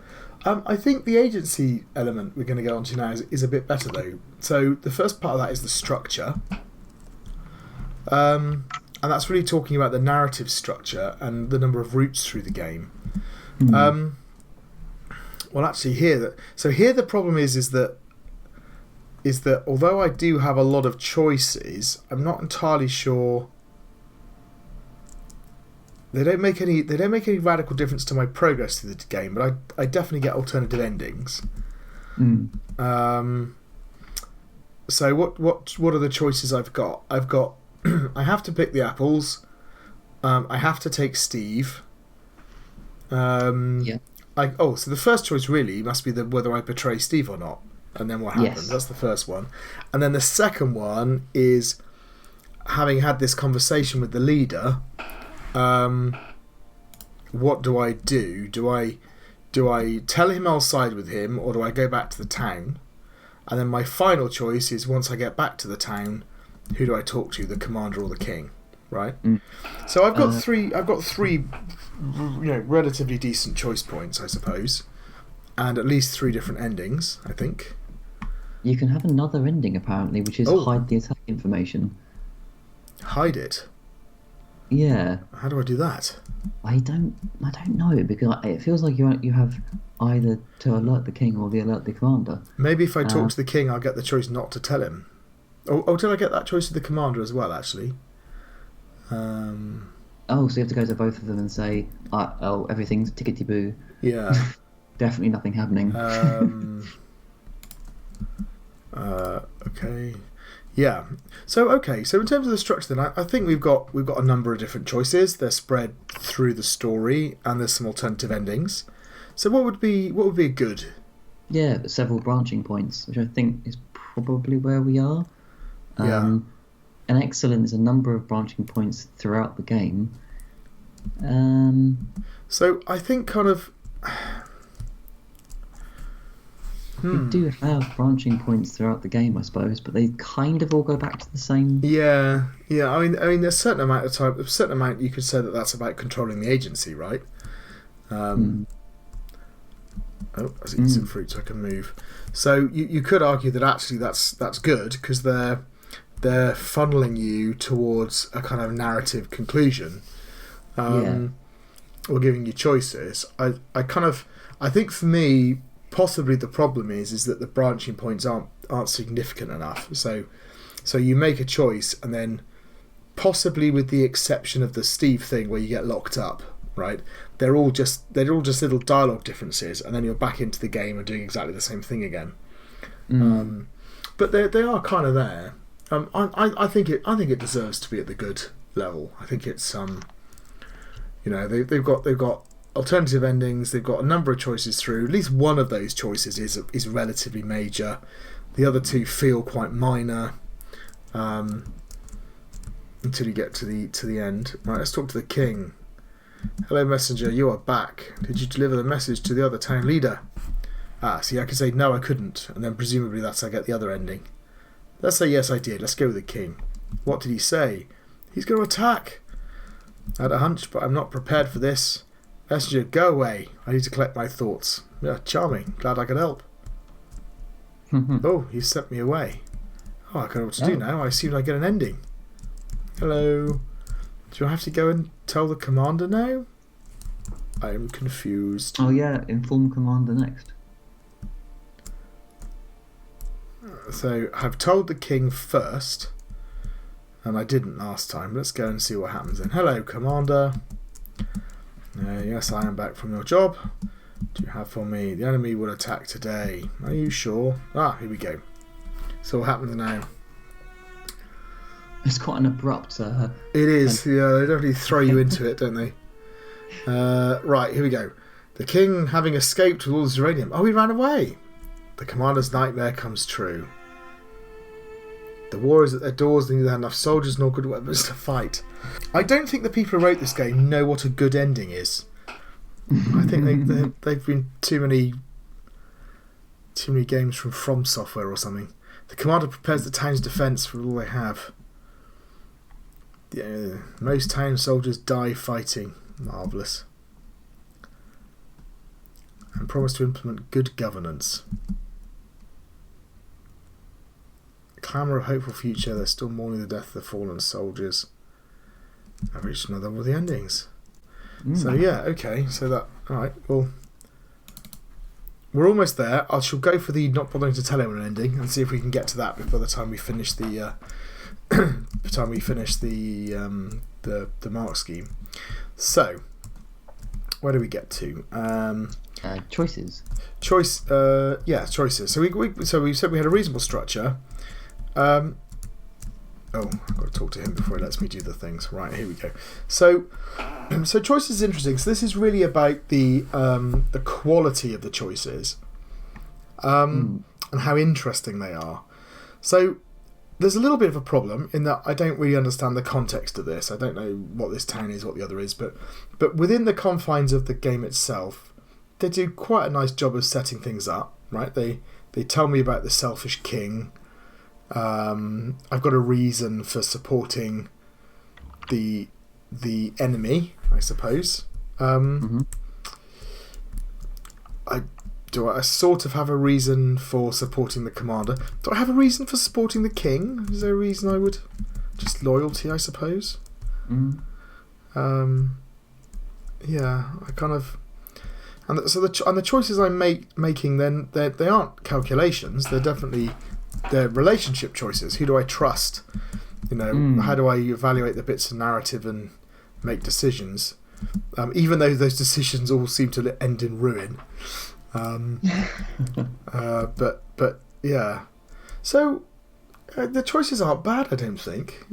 I think the agency element we're going to go on to now is a bit better, though. So the first part of that is the structure. And that's really talking about the narrative structure and the number of routes through the game. Well, actually, here the problem is that although I do have a lot of choices, I'm not entirely sure. They don't make any radical difference to my progress through the game, but I definitely get alternative endings. So what are the choices I've got? I have to pick the apples. I have to take Steve. So the first choice really must be whether I betray Steve or not, and then what happens. Yes. That's the first one, and then the second one is having had this conversation with the leader. What do I do? Do I tell him I'll side with him, or do I go back to the town? And then my final choice is, once I get back to the town, who do I talk to, the commander or the king? Right. So I've got three relatively decent choice points, I suppose, and at least 3 different endings, I think. You can have another ending apparently, which is hide the attack information. Hide it? Yeah. How do I do that? I don't know, because it feels like you have either to alert the king or alert the commander. Maybe if I talk to the king, I'll get the choice not to tell him. Oh, did I get that choice to the commander as well, actually? So you have to go to both of them and say, everything's tickety-boo. Yeah. Definitely nothing happening. Okay. Yeah. So in terms of the structure, then I think we've got a number of different choices. They're spread through the story, and there's some alternative endings. So what would be good? Yeah, several branching points, which I think is probably where we are. Yeah. And excellent is a number of branching points throughout the game. So I think kind of. We do have branching points throughout the game, I suppose, but they kind of all go back to the same. Yeah. I mean, there's a certain amount you could say that's about controlling the agency, right? I was eating some fruit so I can move. So you could argue that actually that's good, because they're funneling you towards a kind of narrative conclusion, or giving you choices. I think for me, possibly the problem is that the branching points aren't significant enough. So you make a choice, and then possibly with the exception of the Steve thing where you get locked up, right? They're all just little dialogue differences, and then you're back into the game and doing exactly the same thing again. But they are kind of there. I think it deserves to be at the good level. I think it's they've got alternative endings. They've got a number of choices through. At least one of those choices is relatively major. The other two feel quite minor until you get to the end. Right, let's talk to the king. Hello, messenger. You are back. Did you deliver the message to the other town leader? See, I could say no, I couldn't, and then presumably that's how I get the other ending. Let's say yes, I did. Let's go with the king. What did he say? He's going to attack. I had a hunch, but I'm not prepared for this. Messenger, go away. I need to collect my thoughts. Yeah, charming. Glad I could help. Oh, he sent me away. Oh, I don't know what to do now. I assume I get an ending. Hello. Do I have to go and tell the commander now? I am confused. Oh yeah, inform commander next. So I've told the king first, and I didn't last time. Let's go and see what happens then. Hello, commander. Yes, I am back from your job. Do you have for me? The enemy will attack today. Are you sure? Here we go. So what happens now? It's quite an abrupt. It is. Yeah, they definitely throw you into it, don't they? Right, here we go. The king, having escaped with all his uranium. Oh, he ran away. The commander's nightmare comes true. The war is at their doors. They neither have enough soldiers nor good weapons to fight. I don't think the people who wrote this game know what a good ending is. I think they've been too many games from Software or something. The commander prepares the town's defence for all they have. Most town soldiers die fighting. Marvellous. And promise to implement good governance. Clamour of hopeful future. They're still mourning the death of the fallen soldiers. I've reached another one of the endings. So yeah, okay. So that, all right. Well, we're almost there. I shall go for the not bothering to tell anyone an ending and see if we can get to that by the time we finish the the mark scheme. So, where do we get to? Choices. Choices. So we said we had a reasonable structure. I've got to talk to him before he lets me do the things. Right, here we go. So choices is interesting. So this is really about the quality of the choices, and how interesting they are. So there's a little bit of a problem in that I don't really understand the context of this. I don't know what this town is, what the other is, but within the confines of the game itself, they do quite a nice job of setting things up. Right? They tell me about the selfish king. I've got a reason for supporting the enemy, I suppose. I sort of have a reason for supporting the commander. Do I have a reason for supporting the king? Is there a reason I would? Just loyalty, I suppose. Yeah, I kind of. And the choices I'm making then they aren't calculations. They're definitely relationship choices. Who do I trust? How do I evaluate the bits of narrative and make decisions? Even though those decisions all seem to end in ruin. But yeah. So the choices aren't bad, I don't think.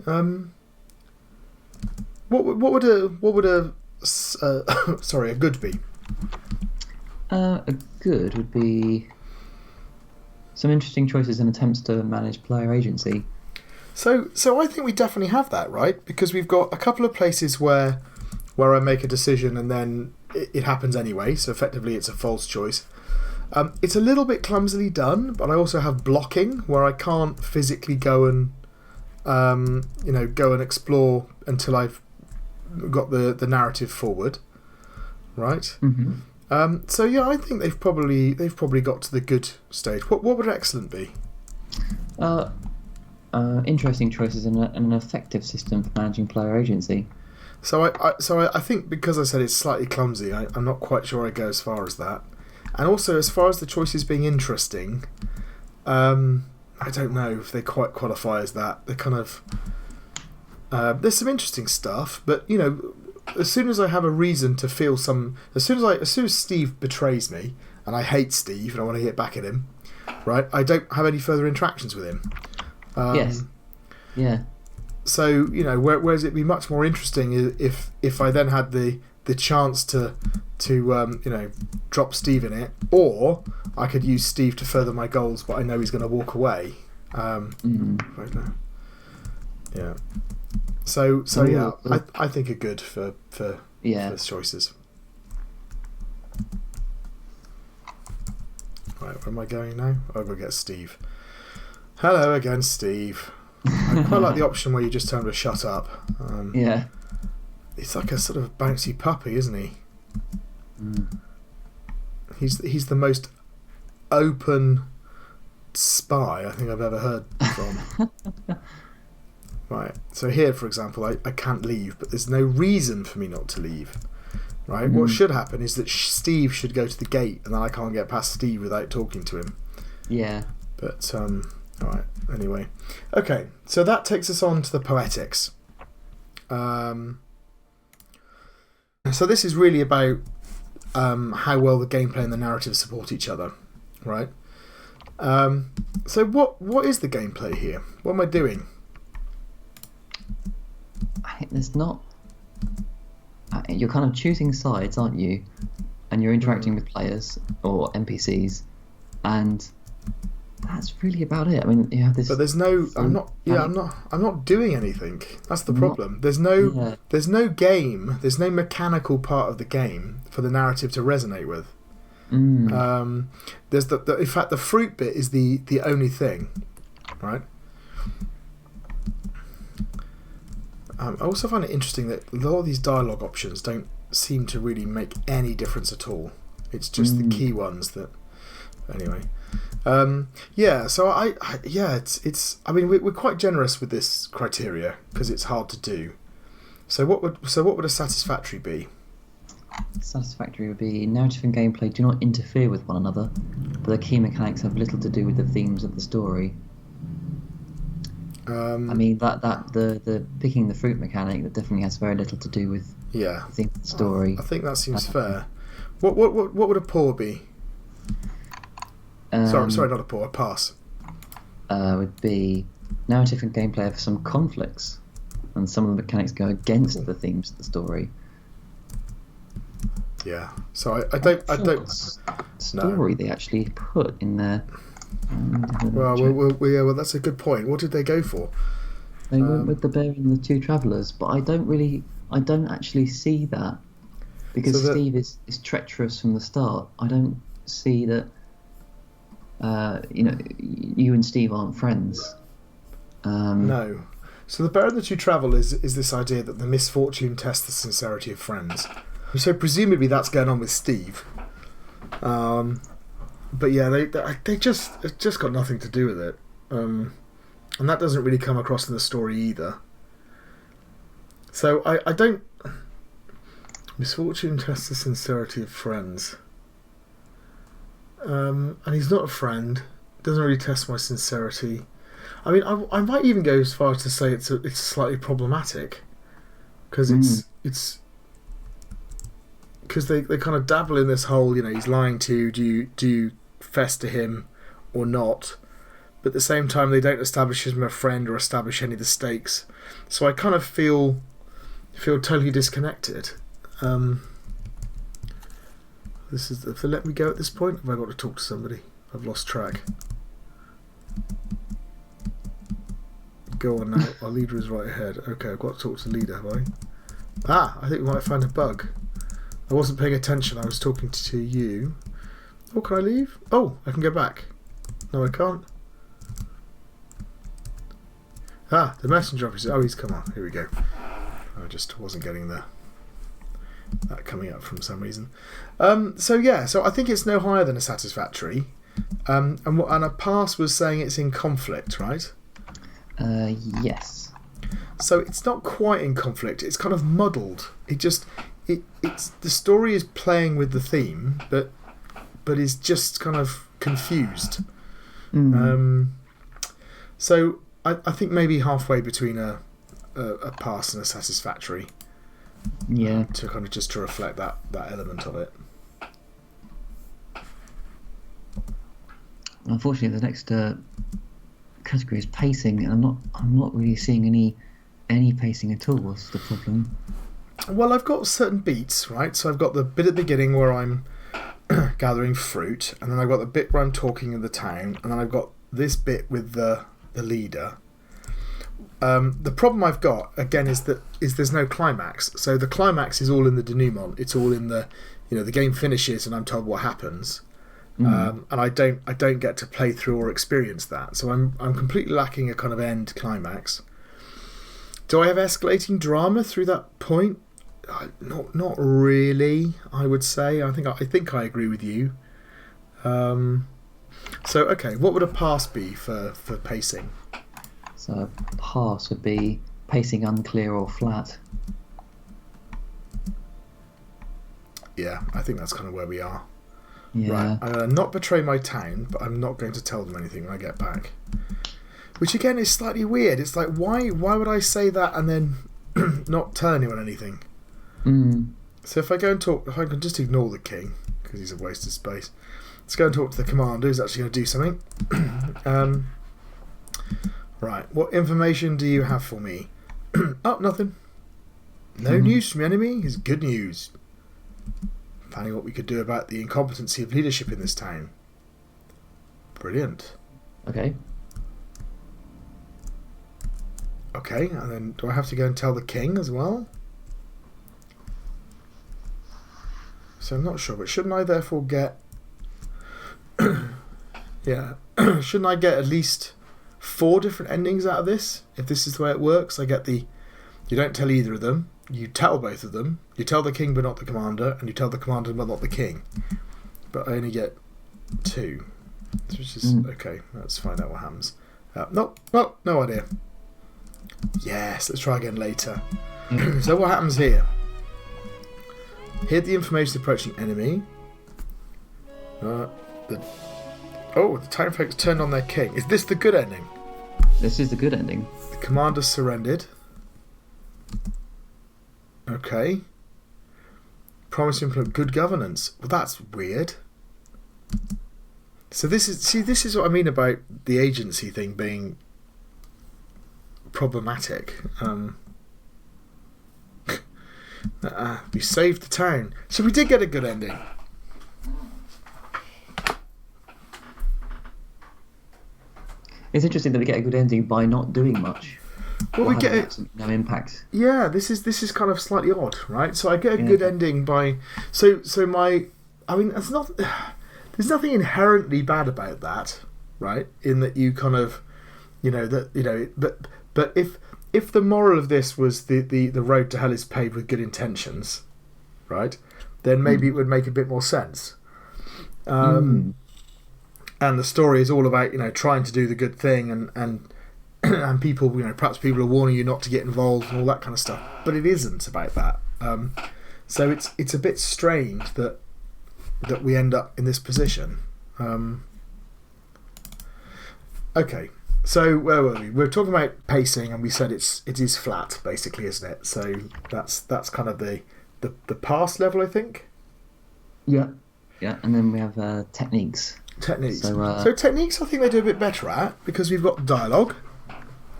What would a good be? A good would be some interesting choices and attempts to manage player agency. So I think we definitely have that, right? Because we've got a couple of places where I make a decision and then it happens anyway, so effectively it's a false choice. It's a little bit clumsily done, but I also have blocking where I can't physically go and explore until I've got the narrative forward, right? So yeah, I think they've probably got to the good stage. What would excellent be? Interesting choices and an effective system for managing player agency. So I think because I said it's slightly clumsy, I'm not quite sure I go as far as that. And also, as far as the choices being interesting, I don't know if they quite qualify as that. They're kind of there's some interesting stuff, but as soon as I have a reason to feel some, as soon as Steve betrays me, and I hate Steve and I want to get back at him, right? I don't have any further interactions with him. Yes. Yeah. So whereas it'd be much more interesting if I then had the chance to drop Steve in it, or I could use Steve to further my goals, but I know he's going to walk away. Right now. Yeah. So yeah, I think are good for choices. Right, where am I going now? I'll go get Steve. Hello again, Steve. I quite like the option where you just tell him to shut up. Yeah. He's like a sort of bouncy puppy, isn't he? Mm. He's the most open spy I think I've ever heard from. Right, so here, for example, I can't leave, but there's no reason for me not to leave. Right, what should happen is that Steve should go to the gate, and then I can't get past Steve without talking to him. Yeah. But alright, anyway. Okay, so that takes us on to the poetics. So this is really about how well the gameplay and the narrative support each other, right? So what is the gameplay here? What am I doing? I think there's not. You're kind of choosing sides, aren't you? And you're interacting with players or NPCs, and that's really about it. I mean, you have this. But there's no. I'm not doing anything. That's the problem. There's no game. There's no mechanical part of the game for the narrative to resonate with. There's in fact, the fruit bit is the only thing, right? I also find it interesting that a lot of these dialogue options don't seem to really make any difference at all. It's just the key ones that. Anyway, yeah. So it's. I mean, we're quite generous with this criteria because it's hard to do. So what would a satisfactory be? Satisfactory would be narrative and gameplay do not interfere with one another, but the key mechanics have little to do with the themes of the story. I mean the picking the fruit mechanic that definitely has very little to do with the theme of the story. I think that seems fair. What would a pour be? Sorry, not a pour. A pass. Would be narrative and gameplay have some conflicts, and some of the mechanics go against the themes of the story. Yeah. So I don't. Story they actually put in there. Well, that's a good point. What did they go for? They went with the bear and the two travellers, but I don't actually see that because Steve is treacherous from the start. I don't see that. You and Steve aren't friends. No. So the bear and the two travellers is this idea that the misfortune tests the sincerity of friends. So presumably that's going on with Steve. But yeah, they just got nothing to do with it, and that doesn't really come across in the story either. So I don't. Misfortune tests the sincerity of friends, and he's not a friend. Doesn't really test my sincerity. I mean, I might even go as far as to say it's slightly problematic, because it's. Because they kind of dabble in this whole, he's lying to you. Do you fess to him or not? But at the same time, they don't establish him as a friend or establish any of the stakes. So I kind of feel totally disconnected. This is if they let me go at this point. Have I got to talk to somebody? I've lost track. Go on now. Our leader is right ahead. Okay, I've got to talk to the leader, have I? I think we might find a bug. I wasn't paying attention. I was talking to you. Oh, can I leave? Oh, I can go back. No, I can't. The messenger officer. Oh, he's come on. Here we go. I just wasn't getting that coming up from some reason. So I think it's no higher than a satisfactory. And a pass was saying it's in conflict, right? Yes. So it's not quite in conflict. It's kind of muddled. It's the story is playing with the theme, but is just kind of confused. So I think maybe halfway between a pass and a satisfactory. Yeah. To kind of just to reflect that element of it. Unfortunately, the next category is pacing, and I'm not really seeing any pacing at all. What's the problem? Well, I've got certain beats, right? So I've got the bit at the beginning where I'm gathering fruit, and then I've got the bit where I'm talking in the town, and then I've got this bit with the leader. The problem I've got again is there's no climax. So the climax is all in the denouement. It's all in the the game finishes and I'm told what happens, and I don't get to play through or experience that. So I'm completely lacking a kind of end climax. Do I have escalating drama through that point? Not really. I would say. I think I agree with you. So okay, what would a pass be for pacing? So a pass would be pacing unclear or flat. Yeah, I think that's kind of where we are. Yeah. Right, I'm going to not betray my town, but I'm not going to tell them anything when I get back. Which again is slightly weird. It's like, why would I say that and then not tell anyone anything? So if I go and talk, if I can just ignore the king, because he's a waste of space. Let's go and talk to the commander who's actually going to do something. Right, what information do you have for me? Oh, nothing. No news from the enemy is good news. Planning what we could do about the incompetency of leadership in this town. Brilliant. Okay. Okay, and then do I have to go and tell the king as well? So I'm not sure, but shouldn't I therefore get... yeah, shouldn't I get at least 4 different endings out of this? If this is the way it works, I get the... You don't tell either of them, you tell both of them, you tell the king but not the commander, and you tell the commander but not the king. But I only get 2. Which is... Okay, let's find out what happens. No idea. Yes, let's try again later. So what happens here? Hear the information approaching enemy. The town folks turned on their king. Is this the good ending? This is the good ending. The commander surrendered. Okay. Promise to implement good governance. Well, that's weird. So this is what I mean about the agency thing being problematic. We saved the town. So we did get a good ending. It's interesting that we get a good ending by not doing much. Well, we get no impact. Yeah, this is kind of slightly odd, right? So I get a good ending by so my. I mean, it's not. There's nothing inherently bad about that, right? In that you kind of, but if the moral of this was the road to hell is paved with good intentions, right? Then maybe it would make a bit more sense. And the story is all about trying to do the good thing and people perhaps people are warning you not to get involved and all that kind of stuff, but it isn't about that. So it's a bit strange that we end up in this position. Okay, so where were we? We were talking about pacing, and we said it is flat, basically, isn't it? So that's kind of the pass level, I think. Yeah, and then we have techniques. So techniques, I think they do a bit better at, because we've got dialogue.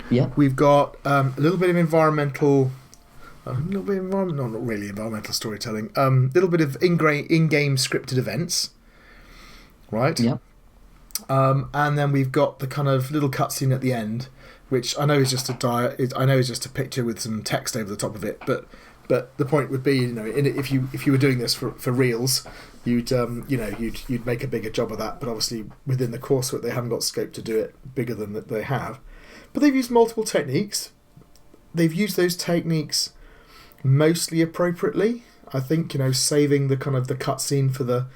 Yeah. We've got a little bit of environmental. Not really environmental storytelling. A little bit of in-game scripted events, right? Yeah. And then we've got the kind of little cutscene at the end, which I know is just a picture with some text over the top of it. But the point would be, if you were doing this for reals, you'd make a bigger job of that. But obviously within the coursework, they haven't got scope to do it bigger than that they have. But they've used multiple techniques. They've used those techniques mostly appropriately. I think saving the kind of the cutscene for the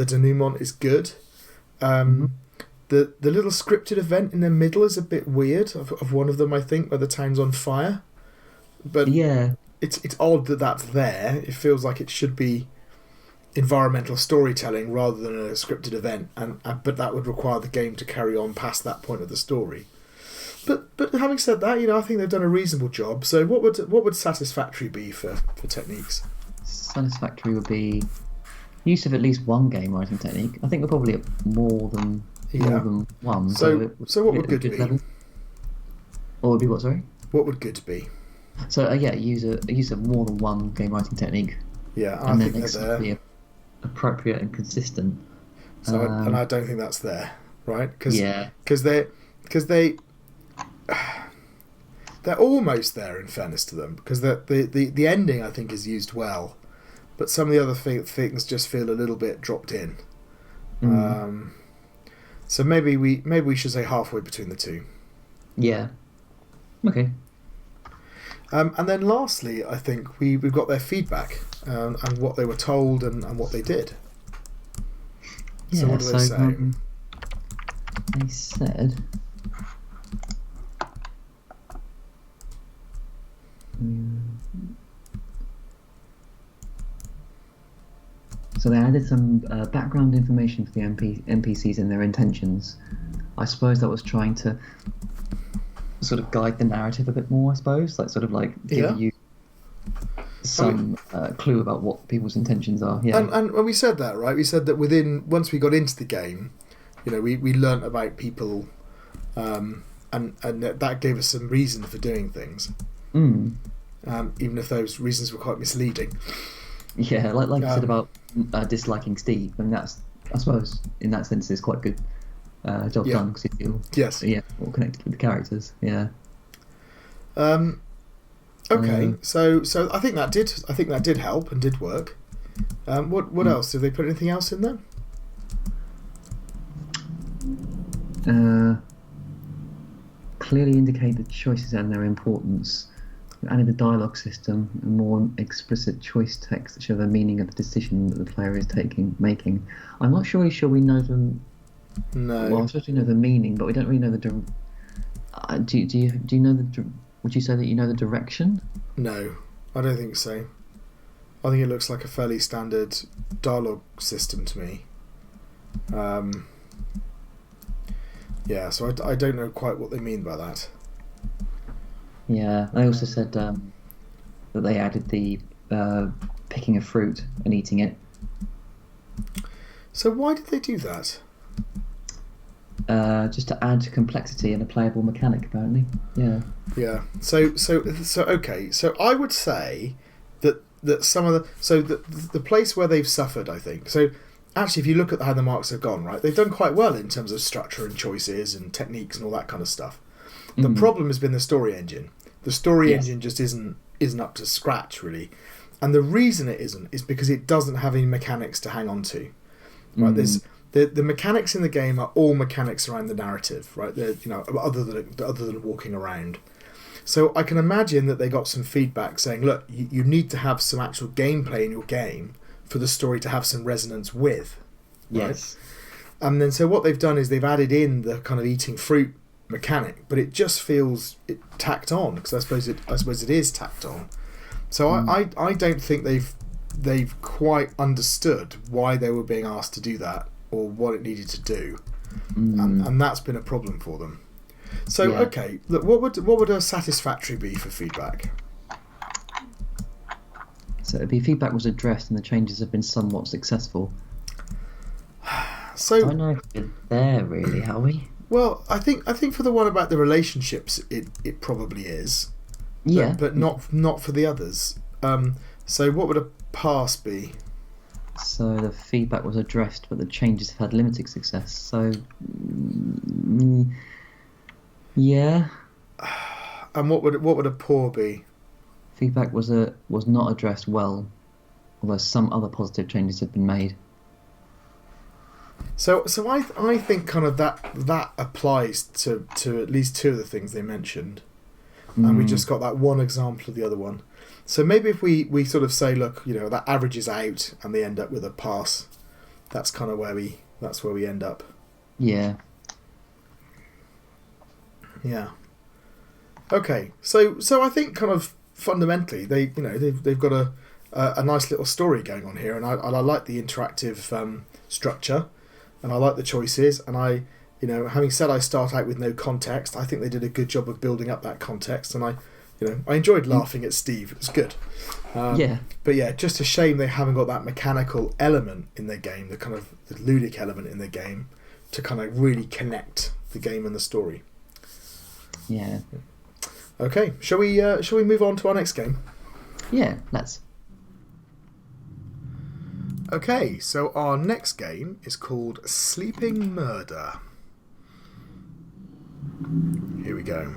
denouement is good. The little scripted event in the middle is a bit weird. Of one of them, I think, where the town's on fire. But yeah, it's odd that that's there. It feels like it should be environmental storytelling rather than a scripted event, but that would require the game to carry on past that point of the story. But having said that, I think they've done a reasonable job. So what would satisfactory be for techniques? Satisfactory would be use of at least one game writing technique. I think we're probably at more than one. So what would good be? Level. Or would be what? Sorry. What would good be? So use of more than one game writing technique. Yeah, I and think then they're there. Be appropriate and consistent. So and I don't think that's there, right? Because they're almost there, in fairness to them, because the ending I think is used well, but some of the other things just feel a little bit dropped in. So maybe we should say halfway between the two. Yeah. Okay. And then lastly, I think we've got their feedback and what they were told and what they did. Yeah, so what do they say? They said... So they added some background information for the NPCs and their intentions. I suppose that was trying to sort of guide the narrative a bit more, I suppose. Give you some clue about what people's intentions are. Yeah. And when we said that, right? We said that once we got into the game, we learnt about people, and that gave us some reason for doing things. Even if those reasons were quite misleading. Yeah, like you said about disliking Steve. I mean, that's, I suppose, in that sense, is quite good job done, because you feel more connected with the characters. Yeah. Okay, so I think that did help and did work. What else? Did they put anything else in there? Clearly indicate the choices and their importance. Added a dialogue system and more explicit choice text that show the meaning of the decision that the player is making. I'm not really sure we know them. No. Well, I suppose we know the meaning, but we don't really know the. Do you know the? Would you say that you know the direction? No, I don't think so. I think it looks like a fairly standard dialogue system to me. So I don't know quite what they mean by that. Yeah, they also said that they added the picking a fruit and eating it. So why did they do that? Just to add complexity and a playable mechanic, apparently. Yeah. Yeah. So okay. So I would say that some of the place where they've suffered, I think. So actually, if you look at how the marks have gone, right, they've done quite well in terms of structure and choices and techniques and all that kind of stuff. The problem has been the story engine. The story engine just isn't up to scratch, really, and the reason it isn't is because it doesn't have any mechanics to hang on to. Right, there's the mechanics in the game are all mechanics around the narrative, right? They're, other than walking around. So I can imagine that they got some feedback saying, look, you need to have some actual gameplay in your game for the story to have some resonance with. Right? Yes. And then so what they've done is they've added in the kind of eating fruit mechanic, but it just feels tacked on, because I suppose it is tacked on. So I don't think they've quite understood why they were being asked to do that or what it needed to do, and that's been a problem for them. So okay, look, what would a satisfactory be for feedback? So it'd be feedback was addressed and the changes have been somewhat successful. So I don't know if we're there really, are we? Well, I think for the one about the relationships, it probably is. Yeah. But not for the others. So what would a pass be? So the feedback was addressed, but the changes have had limited success. So, yeah. And what would a poor be? Feedback was not addressed well, although some other positive changes have been made. So I think kind of that applies to at least two of the things they mentioned, and we just got that one example of the other one. So maybe if we sort of say, look, that averages out and they end up with a pass, that's kind of where we end up. Yeah. Yeah. Okay. So I think kind of fundamentally they've got a nice little story going on here, and I like the interactive structure. And I like the choices, and having said I start out with no context, I think they did a good job of building up that context, and I enjoyed laughing at Steve. It was good. Yeah. But yeah, just a shame they haven't got that mechanical element in their game, the kind of the ludic element in their game, to kind of really connect the game and the story. Yeah. Okay, shall we move on to our next game? Yeah, let's. Okay, so our next game is called Sleeping Murder. Here we go.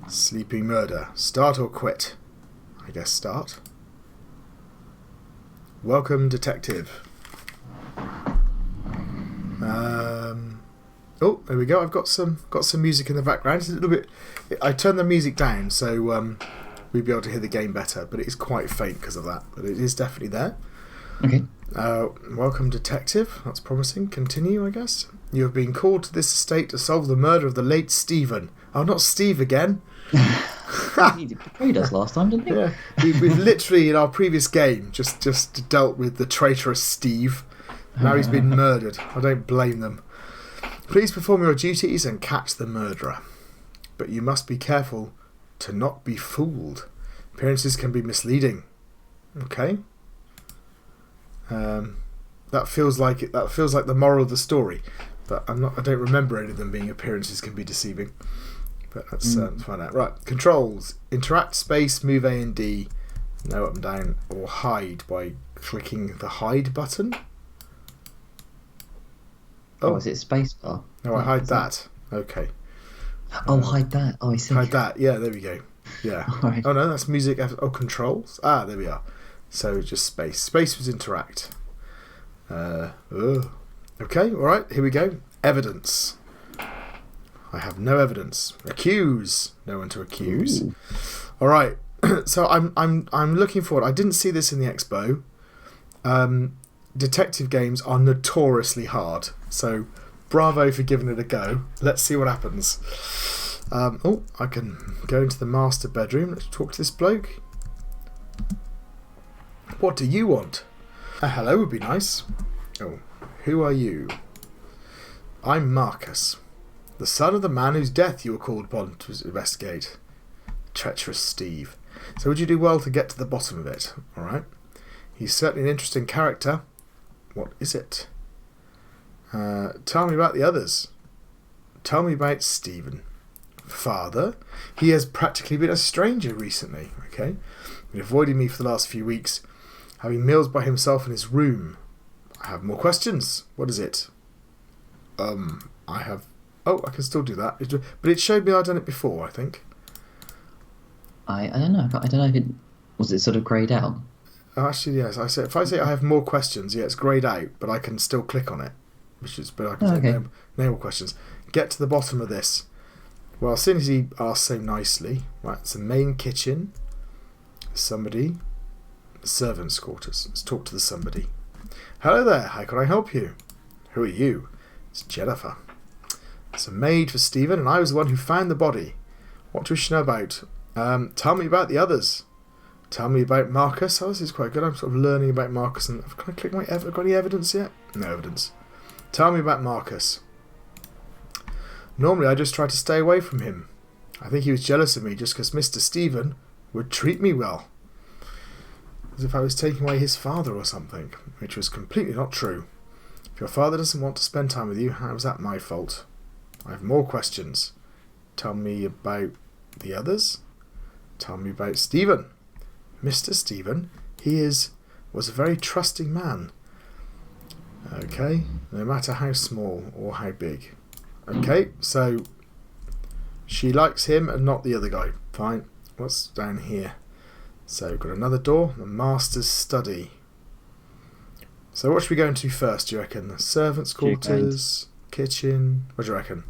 Sleeping Murder. Start or quit? I guess start. Welcome, detective. Oh, there we go. I've got some music in the background. It's a little bit. I turned the music down so we'd be able to hear the game better, but it is quite faint because of that. But it is definitely there. Okay. Welcome, detective. That's promising. Continue, I guess. You have been called to this estate to solve the murder of the late Stephen. Oh, not Steve again. He betrayed us last time, didn't he? Yeah, we've literally in our previous game just dealt with the traitorous Steve. Now he's been murdered. I don't blame them. Please perform your duties and catch the murderer. But you must be careful to not be fooled. Appearances can be misleading. Okay. That feels like the moral of the story. But I don't remember any of them being appearances can be deceiving. But let's find out. Right. Controls. Interact, space, move A and D. No up and down. Or hide by clicking the hide button. Oh, is it spacebar? No, I hide that. Okay. Oh, hide that. Oh, I see. Hide that. Yeah, there we go. Yeah. Right. Oh no, that's music. Oh, controls. Ah, there we are. So just space. Space was interact. Okay. All right. Here we go. Evidence. I have no evidence. Accuse. No one to accuse. Ooh. All right. So I'm looking forward. I didn't see this in the expo. Detective games are notoriously hard, so bravo for giving it a go. Let's see what happens. I can go into the master bedroom. Let's talk to this bloke. What do you want? A hello would be nice. Oh, who are you? I'm Marcus, the son of the man whose death you were called upon to investigate. Treacherous Steve. So would you do well to get to the bottom of it? All right. He's certainly an interesting character. What is it? Tell me about the others. Tell me about Stephen. Father? He has practically been a stranger recently. Okay. Been avoiding me for the last few weeks, having meals by himself in his room. I have more questions. What is it? I have... Oh, I can still do that. But it showed me I'd done it before, I think. I don't know. I don't know if it... Was it sort of greyed out? Oh, actually, yes. If I say I have more questions, yeah, it's greyed out, but I can still click on it. But I can say no more questions. Get to the bottom of this. Well, as soon as he asked so nicely, right, it's the main kitchen. Somebody. The servants' quarters. Let's talk to the somebody. Hello there, how can I help you? Who are you? It's Jennifer. It's a maid for Stephen, and I was the one who found the body. What do you wish to know about? Tell me about the others. Tell me about Marcus. Oh, this is quite good. I'm sort of learning about Marcus. And can I click got any evidence yet? No evidence. Tell me about Marcus. Normally I just try to stay away from him. I think he was jealous of me just because Mr. Stephen would treat me well. As if I was taking away his father or something, which was completely not true. If your father doesn't want to spend time with you, how is that my fault? I have more questions. Tell me about the others. Tell me about Stephen. Mr. Stephen, was a very trusting man. Okay, no matter how small or how big. Okay, so she likes him and not the other guy. Fine. What's down here? So we've got another door, the master's study. So what should we go into first, do you reckon? The servants' quarters, kitchen. What do you reckon?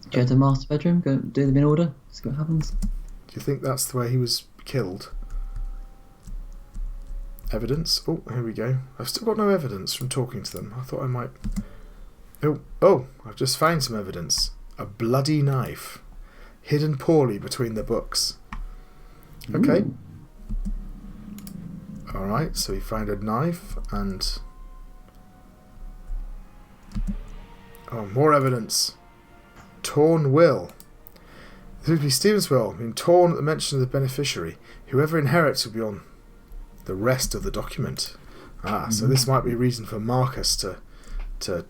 Go to the master bedroom, go do them in order, see what happens. Do you think that's the way he was killed? Evidence. Oh, here we go. I've still got no evidence from talking to them. I thought I might... Oh, I've just found some evidence. A bloody knife. Hidden poorly between the books. Okay. Alright, so he found a knife and... Oh, more evidence. Torn will. This would be Stephen's will, being torn at the mention of the beneficiary. Whoever inherits will be on the rest of the document. So this might be a reason for Marcus to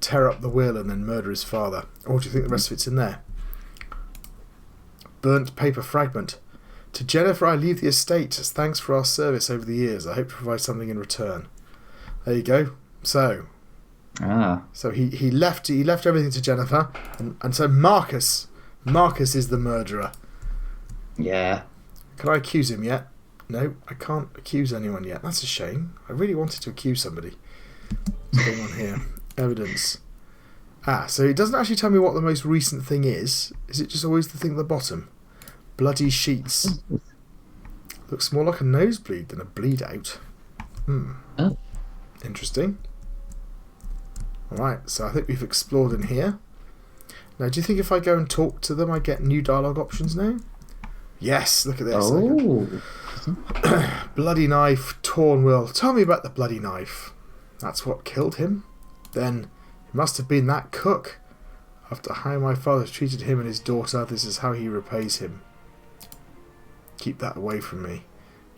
tear up the will and then murder his father. Or do you think the rest of it's in there? Burnt paper fragment. To Jennifer I leave the estate as thanks for our service over the years. I hope to provide something in return. There you go. So he left everything to Jennifer, and so Marcus is the murderer. Yeah. Can I accuse him yet? No, I can't accuse anyone yet. That's a shame. I really wanted to accuse somebody. What's going on here? Evidence. So it doesn't actually tell me what the most recent thing is. Is it just always the thing at the bottom? Bloody sheets. Looks more like a nosebleed than a bleed out. Oh. Interesting. Alright, so I think we've explored in here. Now, do you think if I go and talk to them I get new dialogue options now? Yes, look at this. Oh. Bloody knife, torn will. Tell me about the bloody knife. That's what killed him. Then it must have been that cook. After how my father treated him and his daughter, this is how he repays him. Keep that away from me.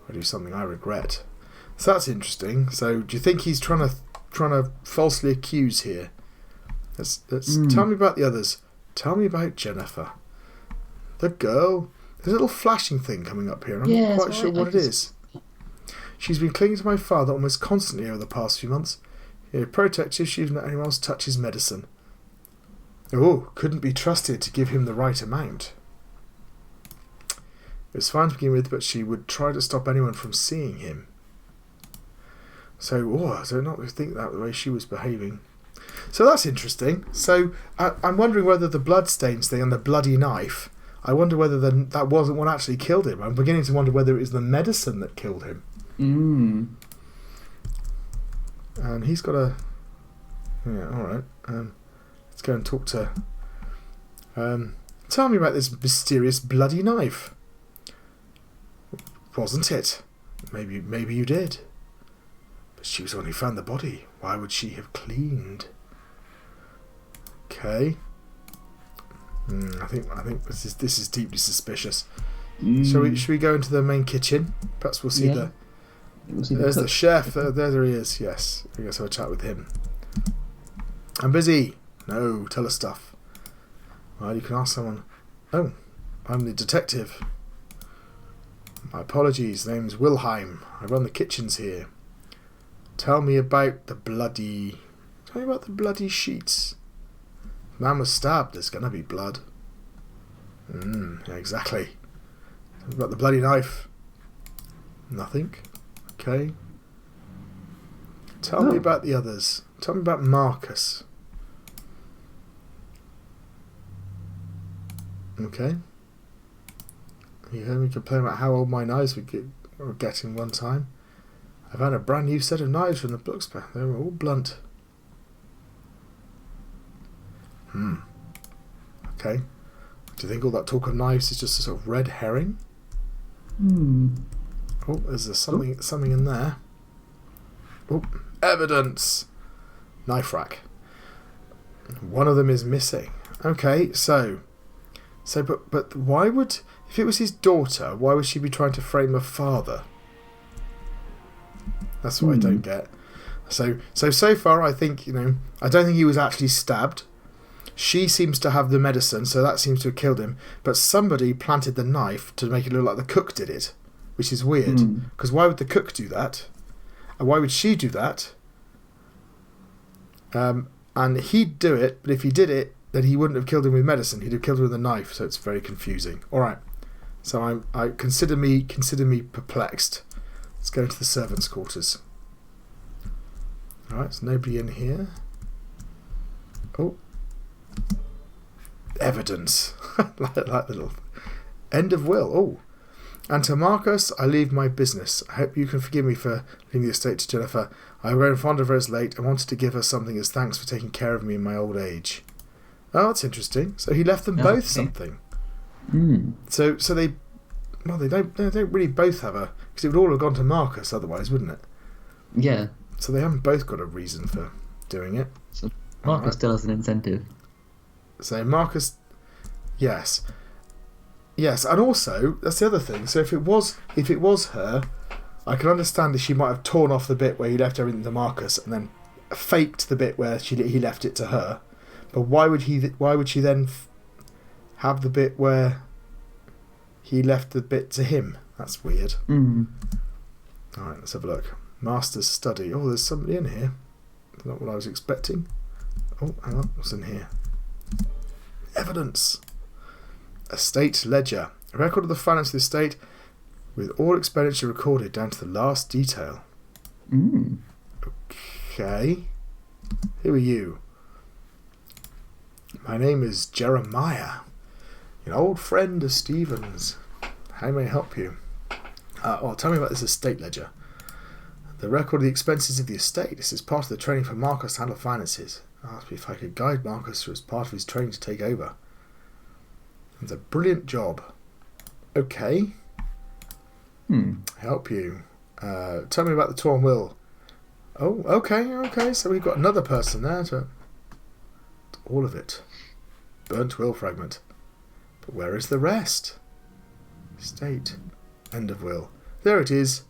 I do something I regret. So that's interesting. So do you think he's trying to falsely accuse here? Let's tell me about the others. Tell me about Jennifer. The girl. There's a little flashing thing coming up here. I'm not quite sure what it is. She's been clinging to my father almost constantly over the past few months. Protective, she wouldn't let anyone else touch his medicine. Oh, couldn't be trusted to give him the right amount. It was fine to begin with, but she would try to stop anyone from seeing him. So, I don't not think that the way she was behaving. So that's interesting. So I'm wondering whether the bloodstains thing and the bloody knife, I wonder whether that wasn't what actually killed him. I'm beginning to wonder whether it was the medicine that killed him. And he's got a... Yeah, alright. Let's go and talk to... tell me about this mysterious bloody knife. Wasn't it? Maybe you did. But she was the one who found the body. Why would she have cleaned? Okay. I think this is deeply suspicious. Should we go into the main kitchen? Perhaps we'll see there's the chef. There he is. Yes. I guess I'll chat with him. I'm busy. No, tell us stuff. Well, you can ask someone. Oh, I'm the detective. My apologies. Name's Wilhelm. I run the kitchens here. Tell me about the bloody sheets. Man was stabbed. There's gonna be blood. Yeah, exactly. Tell me about the bloody knife. Nothing. Okay. Tell me about the others. Tell me about Marcus. Okay. You heard me complain about how old my knives were getting one time. I found a brand new set of knives from the books, but they were all blunt. Okay. Do you think all that talk of knives is just a sort of red herring? Oh, there's something in there. Oh, evidence! Knife rack. One of them is missing. Okay, but why would... If it was his daughter, why would she be trying to frame her father? That's what I don't get. So far, I think, I don't think he was actually stabbed. She seems to have the medicine, so that seems to have killed him. But somebody planted the knife to make it look like the cook did it, which is weird. Because why would the cook do that? And why would she do that? And he'd do it, but if he did it, then he wouldn't have killed him with medicine. He'd have killed him with a knife. So it's very confusing. All right. So I consider me perplexed. Let's go into the servants' quarters. All right. There's nobody in here. Oh. Evidence. like the little end of will. Oh. And to Marcus, I leave my business. I hope you can forgive me for leaving the estate to Jennifer. I've grown fond of her as late and wanted to give her something as thanks for taking care of me in my old age. Oh, that's interesting. So he left them both something. So they don't really both have a... Because it would all have gone to Marcus otherwise, wouldn't it? Yeah. So they haven't both got a reason for doing it. So Marcus still has an incentive. So Marcus, yes, and also that's the other thing. So if it was her, I can understand that she might have torn off the bit where he left everything to Marcus and then faked the bit where he left it to her. But why would she then have the bit where he left the bit to him? That's weird. Mm. All right, let's have a look. Master's study. Oh, there's somebody in here. Not what I was expecting. Oh, hang on. What's in here? Evidence. Estate ledger. A record of the finance of the estate with all expenditure recorded down to the last detail. Mm. Okay. Who are you? My name is Jeremiah, an old friend of Stephen's. How may I help you? Tell me about this estate ledger. The record of the expenses of the estate. This is part of the training for Marcus to handle finances. Asked me if I could guide Marcus through as part of his training to take over. It's a brilliant job. Okay. Help you. Tell me about the torn will. Oh, okay. So we've got another person there to... All of it. Burnt will fragment. But where is the rest? Estate. End of will. There it is.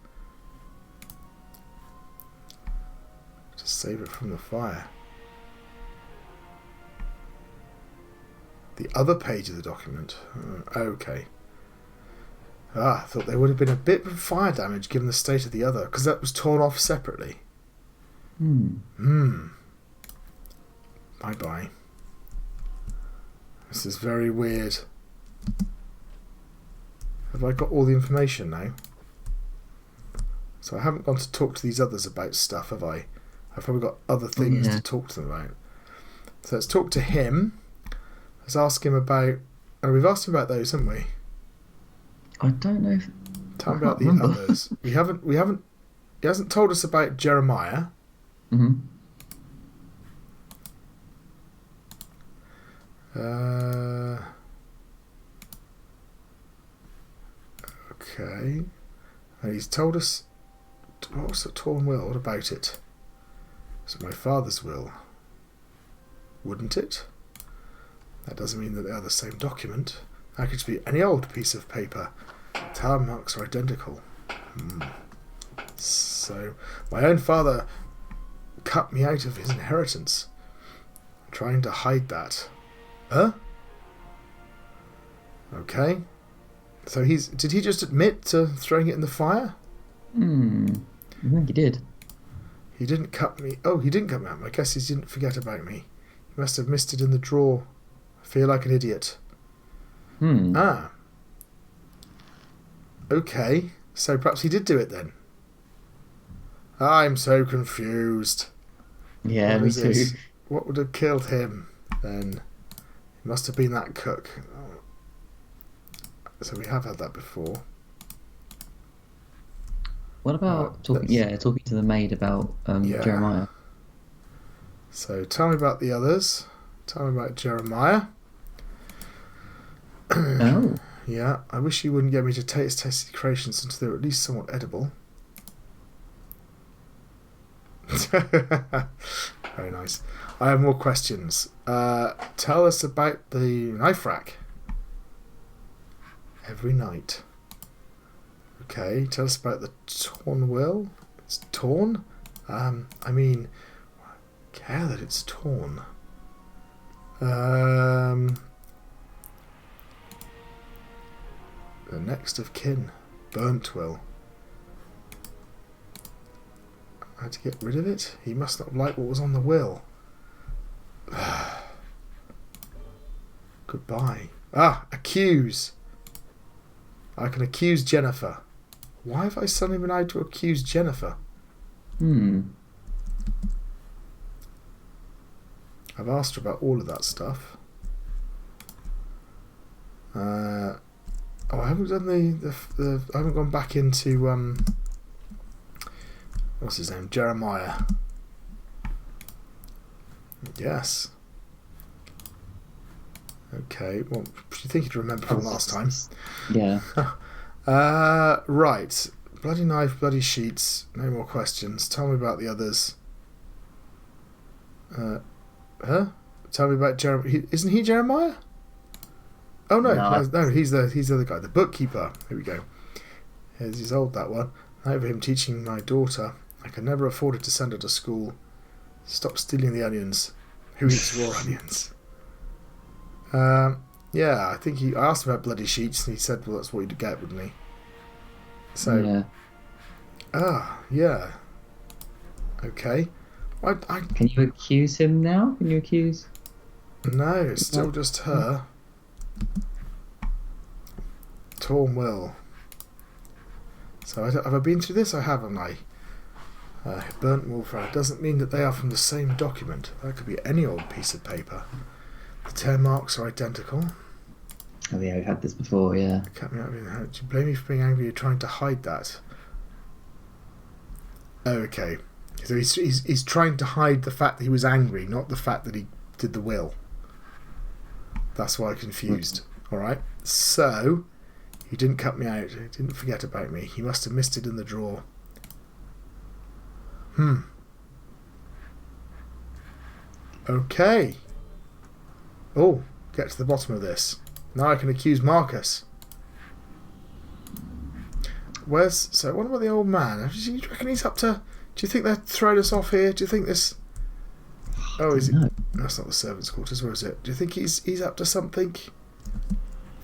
Just save it from the fire. The other page of the document. Okay. I thought there would have been a bit of fire damage given the state of the other, because that was torn off separately. Bye-bye. This is very weird. Have I got all the information now? So I haven't gone to talk to these others about stuff, have I? I've probably got other things to talk to them about. So let's talk to him. Let's ask him about... And we've asked him about those, haven't we? I don't know if... Tell me about the others. We haven't... He hasn't told us about Jeremiah. Mm-hmm. Okay. And he's told us... What was the torn will? What about it? So my father's will. Wouldn't it? That doesn't mean that they are the same document. That could just be any old piece of paper. Time marks are identical. So, my own father cut me out of his inheritance. I'm trying to hide that. Huh? Okay. So did he just admit to throwing it in the fire? I think he did. He didn't cut me. Oh, he didn't cut me out. I guess he didn't forget about me. He must have missed it in the drawer. I feel like an idiot. Okay. So perhaps he did do it then. I'm so confused. Yeah, me too. What would have killed him then? It must have been that cook. So we have had that before. What about talking to the maid about Jeremiah? So tell me about the others. Tell me about Jeremiah. Oh. Yeah, I wish you wouldn't get me to taste his creations until they're at least somewhat edible. Very nice. I have more questions. Tell us about the knife rack. Every night. Okay, tell us about the torn will. It's torn? I mean, care that it's torn. The next of kin. Burnt will. I had to get rid of it? He must not like what was on the will. Goodbye. Accuse. I can accuse Jennifer. Why have I suddenly been able to accuse Jennifer? I've asked her about all of that stuff. I haven't done the I haven't gone back into what's his name? Jeremiah. Yes. Okay. Well, do you think you'd remember from last time? Yeah. Right. Bloody knife, bloody sheets. No more questions. Tell me about the others. Tell me about Jeremiah. Isn't he Jeremiah? Oh no, he's the other guy, the bookkeeper. Here we go. He's old, that one. Over him teaching my daughter. I can never afford it to send her to school. Stop stealing the onions. Who eats raw onions? Yeah, I think I asked him about bloody sheets, and he said, "Well, that's what you'd get, wouldn't he?" So, yeah. Okay. Can you accuse him now? Can you accuse? No, it's still just her. Torn Will. So have I been through this? I haven't I? Burnt Wolfram. It doesn't mean that they are from the same document. That could be any old piece of paper. The 10 marks are identical. Oh yeah, we've had this before, yeah. Cut me out. Do you blame me for being angry? You're trying to hide that. Okay. So he's trying to hide the fact that he was angry, not the fact that he did the will. That's why I'm confused. Alright. So, he didn't cut me out. He didn't forget about me. He must have missed it in the drawer. Okay. Oh, get to the bottom of this. Now I can accuse Marcus. So what about the old man? Do you reckon he's up to... Do you think they're throwing us off here? Do you think this... Oh, is it? That's not the servants' quarters, where is it? Do you think he's up to something?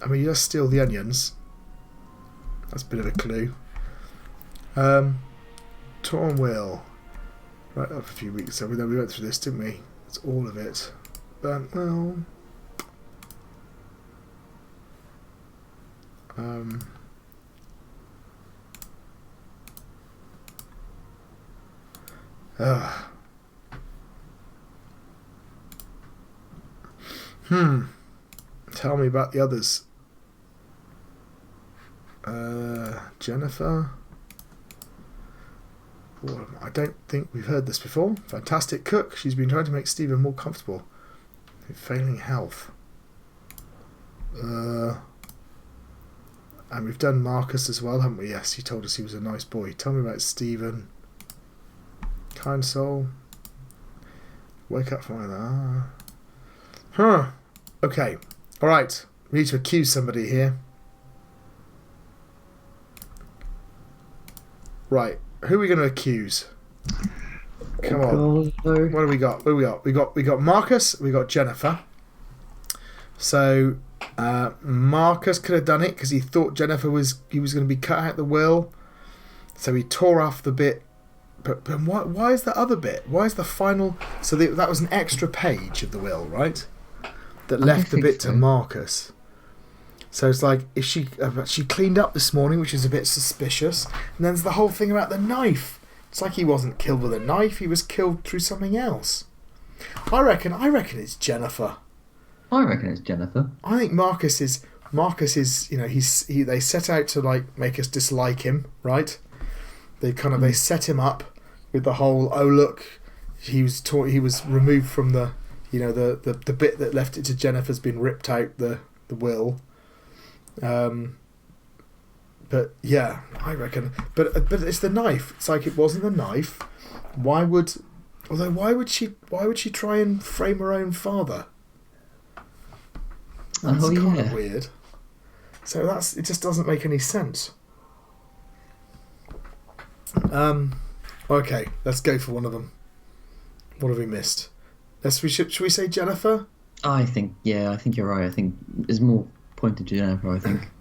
I mean, he does steal the onions. That's a bit of a clue. Torn Will. Right up a few weeks ago. We went through this, didn't we? That's all of it. Burnt Will. Tell me about the others. Jennifer. Oh, I don't think we've heard this before. Fantastic cook. She's been trying to make Stephen more comfortable. Failing health. And we've done Marcus as well, haven't we? Yes, he told us he was a nice boy. Tell me about Stephen. Kind soul. Wake up from that. Okay. Alright. We need to accuse somebody here. Right. Who are we going to accuse? Come on. What do we got? We got Marcus. We got Jennifer. So Marcus could have done it because he thought Jennifer was going to be cut out the will. So he tore off the bit. But why is that other bit? Why is the final... So that was an extra page of the will, right? That left the bit to Marcus. So it's like, if she cleaned up this morning, which is a bit suspicious. And then there's the whole thing about the knife. It's like he wasn't killed with a knife. He was killed through something else. I reckon it's Jennifer. I reckon it's Jennifer. I think Marcus is they set out to like make us dislike him, right? They set him up with the whole, oh look, he was removed from the the bit that left it to Jennifer's been ripped out the will. But yeah, I reckon. But it's the knife. It's like it wasn't the knife. Why would she try and frame her own father? That's kind of weird. So it just doesn't make any sense. Okay, let's go for one of them. What have we missed? Should we say Jennifer? I think you're right. I think there's more pointed to Jennifer, I think.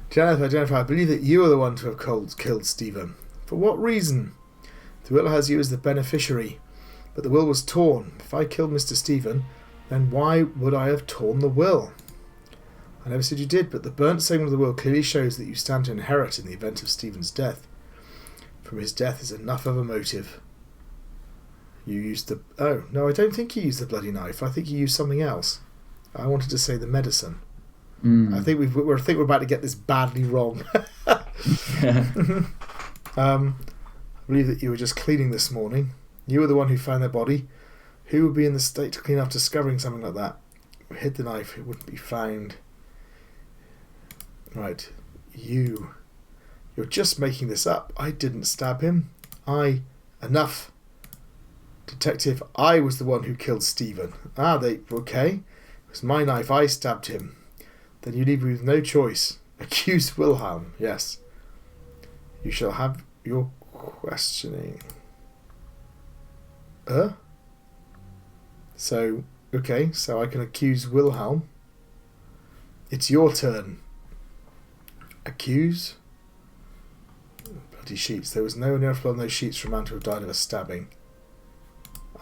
Jennifer, I believe that you are the one to have killed Stephen. For what reason? The will has you as the beneficiary, but the will was torn. If I killed Mr. Stephen, then why would I have torn the will? I never said you did, but the burnt segment of the will clearly shows that you stand to inherit in the event of Stephen's death. From his death is enough of a motive. You used the... Oh, no, I don't think you used the bloody knife. I think you used something else. I wanted to say the medicine. I think we're about to get this badly wrong. I believe that you were just cleaning this morning. You were the one who found their body. Who would be in the state to clean up discovering something like that? We hid the knife. It wouldn't be found. Right. You're just making this up. I didn't stab him. Enough. Detective, I was the one who killed Stephen. Okay. It was my knife. I stabbed him. Then you leave me with no choice. Accused Wilhelm. Yes. You shall have your questioning. So, okay, so I can accuse Wilhelm. It's your turn. Accuse. Bloody sheets. There was no one else on those sheets for a man to have died of a stabbing.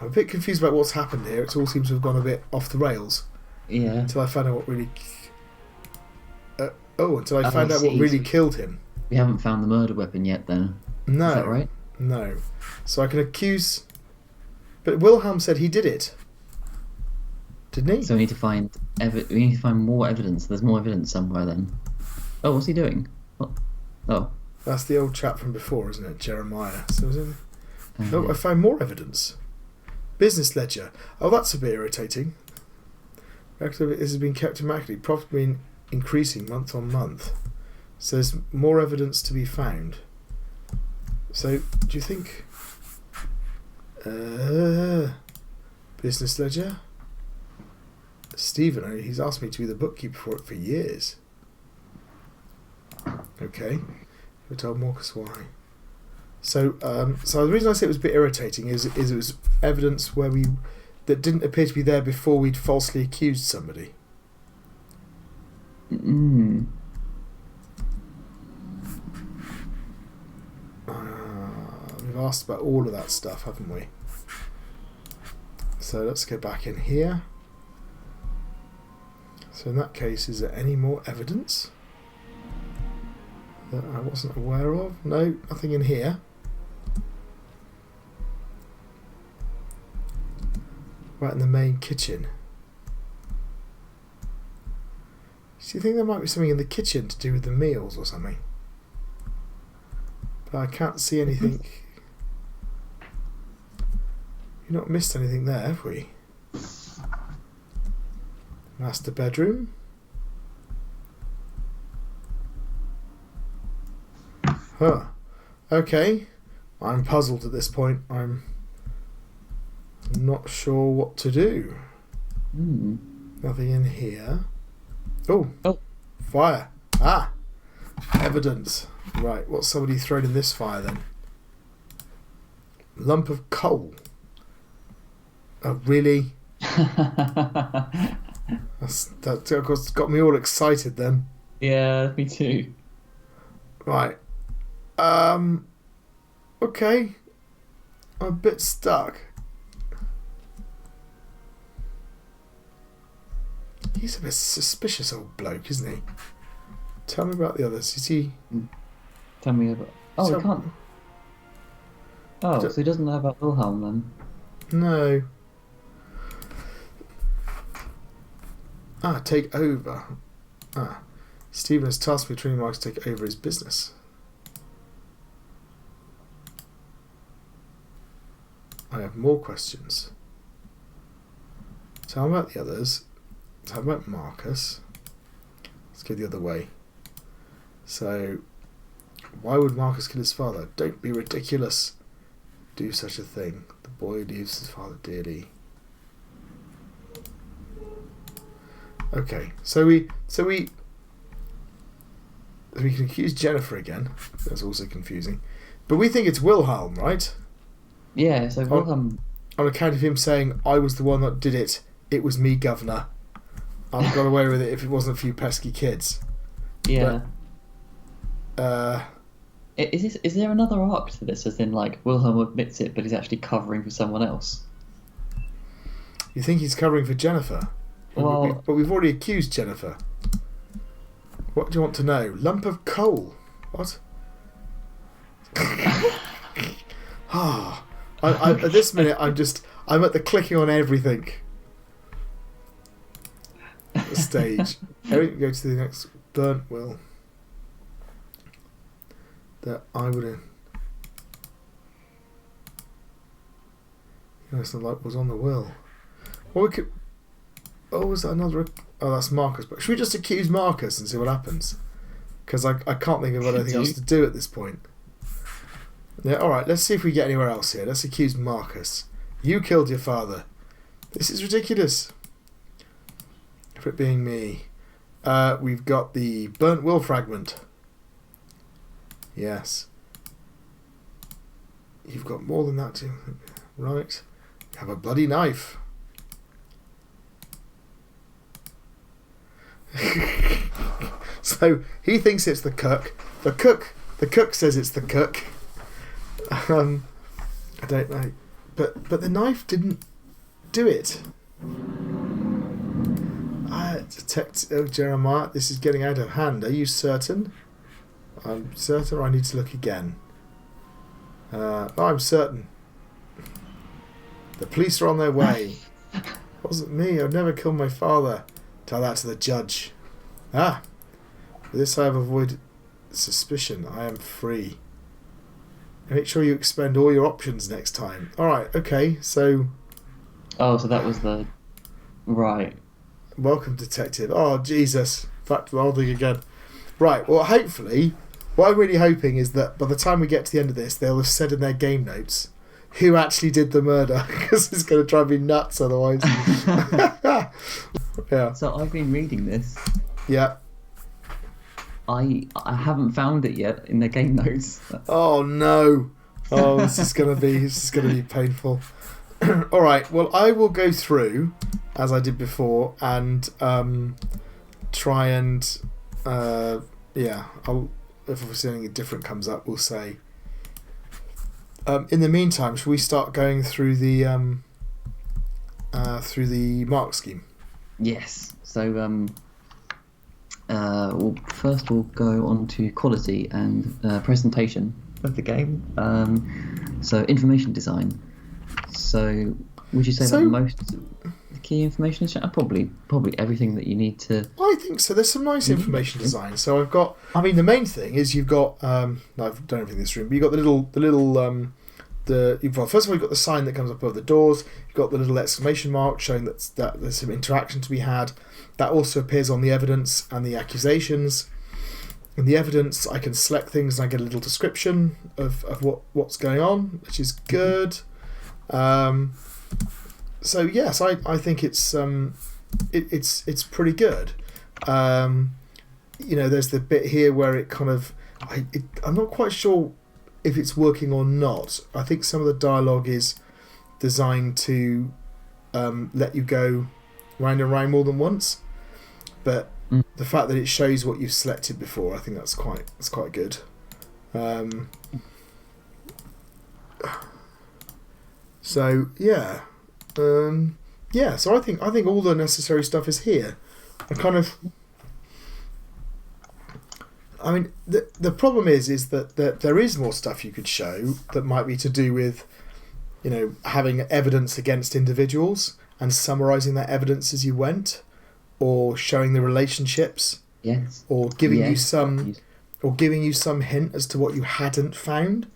I'm a bit confused about what's happened here. It all seems to have gone a bit off the rails. Yeah. Until I found out what really... until I found out what really killed him. We haven't found the murder weapon yet, then. No. Is that right? No. So I can accuse... But Wilhelm said he did it. Didn't he? So we need to find more evidence. There's more evidence somewhere then. Oh, what's he doing? What? Oh. That's the old chap from before, isn't it? Jeremiah. So is it? Yeah. I found more evidence. Business ledger. Oh, that's a bit irritating. This has been kept automatically, profit been increasing month on month. So there's more evidence to be found. So, do you think... business ledger? Stephen, he's asked me to be the bookkeeper for it for years. Okay. We told Marcus why. So the reason I say it was a bit irritating is it was evidence that didn't appear to be there before we'd falsely accused somebody. Mm. We've asked about all of that stuff, haven't we? So let's go back in here. So in that case, is there any more evidence that I wasn't aware of? No, nothing in here. Right in the main kitchen. Do you think there might be something in the kitchen to do with the meals or something? But I can't see anything. You've not missed anything there, have we? Master bedroom. Huh. Okay. I'm puzzled at this point. I'm not sure what to do. Nothing in here. Oh. Fire. Evidence. Right, what's somebody thrown in this fire then? Lump of coal. Oh, really? That of course got me all excited then. Yeah, me too. Right. Okay. I'm a bit stuck. He's a bit suspicious old bloke, isn't he? Tell me about the others. Is he... Tell me about... Oh, we can't... Oh, so he doesn't know about Wilhelm then? No. Take over. Stephen has tasked me with training Mark to take over his business. I have more questions. Tell me about the others. Tell me about Marcus. Let's go the other way. So, why would Marcus kill his father? Don't be ridiculous. Do such a thing. The boy leaves his father dearly. Okay, so we can accuse Jennifer again. That's also confusing. But we think it's Wilhelm, right? Yeah, so Wilhelm... On account of him saying, I was the one that did it. It was me, governor. I'd have got away with it if it wasn't a few pesky kids. Yeah. But, is there another arc to this, as in, like, Wilhelm admits it, but he's actually covering for someone else? You think he's covering for Jennifer? Well... But we've already accused Jennifer. What do you want to know? Lump of coal. What? At this minute, I'm at the clicking on everything stage. Eric, go to the next burnt will. That I would have. It's not like was on the will. Well, we could. Oh, was that another? Oh, that's Marcus. But should we just accuse Marcus and see what happens? Because I can't think of anything else to do at this point. Yeah, all right. Let's see if we get anywhere else here. Let's accuse Marcus. You killed your father. This is ridiculous. For it being me. We've got the burnt will fragment. Yes. You've got more than that too. Right. You have a bloody knife. So he thinks it's the cook. The cook says it's the cook. I don't know. But the knife didn't do it. Oh, Jeremiah, this is getting out of hand. Are you certain? I'm certain, or I need to look again. I'm certain. The police are on their way. It wasn't me. I've never killed my father. Tell that to the judge. With this I have avoided suspicion. I am free. Make sure you expend all your options next time. Alright, okay, so... Oh, so that was the... Right. Welcome, detective. Oh, Jesus. In fact, I'll dig again. Right, well, hopefully, what I'm really hoping is that by the time we get to the end of this, they'll have said in their game notes who actually did the murder, because it's going to drive me nuts otherwise. Yeah. So I've been reading this. Yeah. I haven't found it yet in the game notes. Oh no! Oh, this is gonna be painful. All right. Well, I will go through as I did before and try and I'll, if obviously anything different comes up, we'll say. In the meantime, shall we start going through the mark scheme? Yes. So first we'll go on to quality and presentation of the game. So information design. So would you say that most of the key information is probably everything that you need to? I think so. There's some nice information design. So I've got. I mean, the main thing is you've got. No, I don't have everything in this room, but you've got first of all, you've got the sign that comes up above the doors. You've got the little exclamation mark showing that there's some interaction to be had. That also appears on the evidence and the accusations. In the evidence, I can select things and I get a little description of what's going on, which is good. So yes, I think it's pretty good. There's the bit here where it kind of I'm not quite sure if it's working or not. I think some of the dialogue is designed to let you go round and round more than once, but the fact that it shows what you've selected before, I think that's quite good. So yeah, So I think all the necessary stuff is here. The problem is that there is more stuff you could show that might be to do with, having evidence against individuals and summarising that evidence as you went, or showing the relationships, yes, or giving you some hint as to what you hadn't found.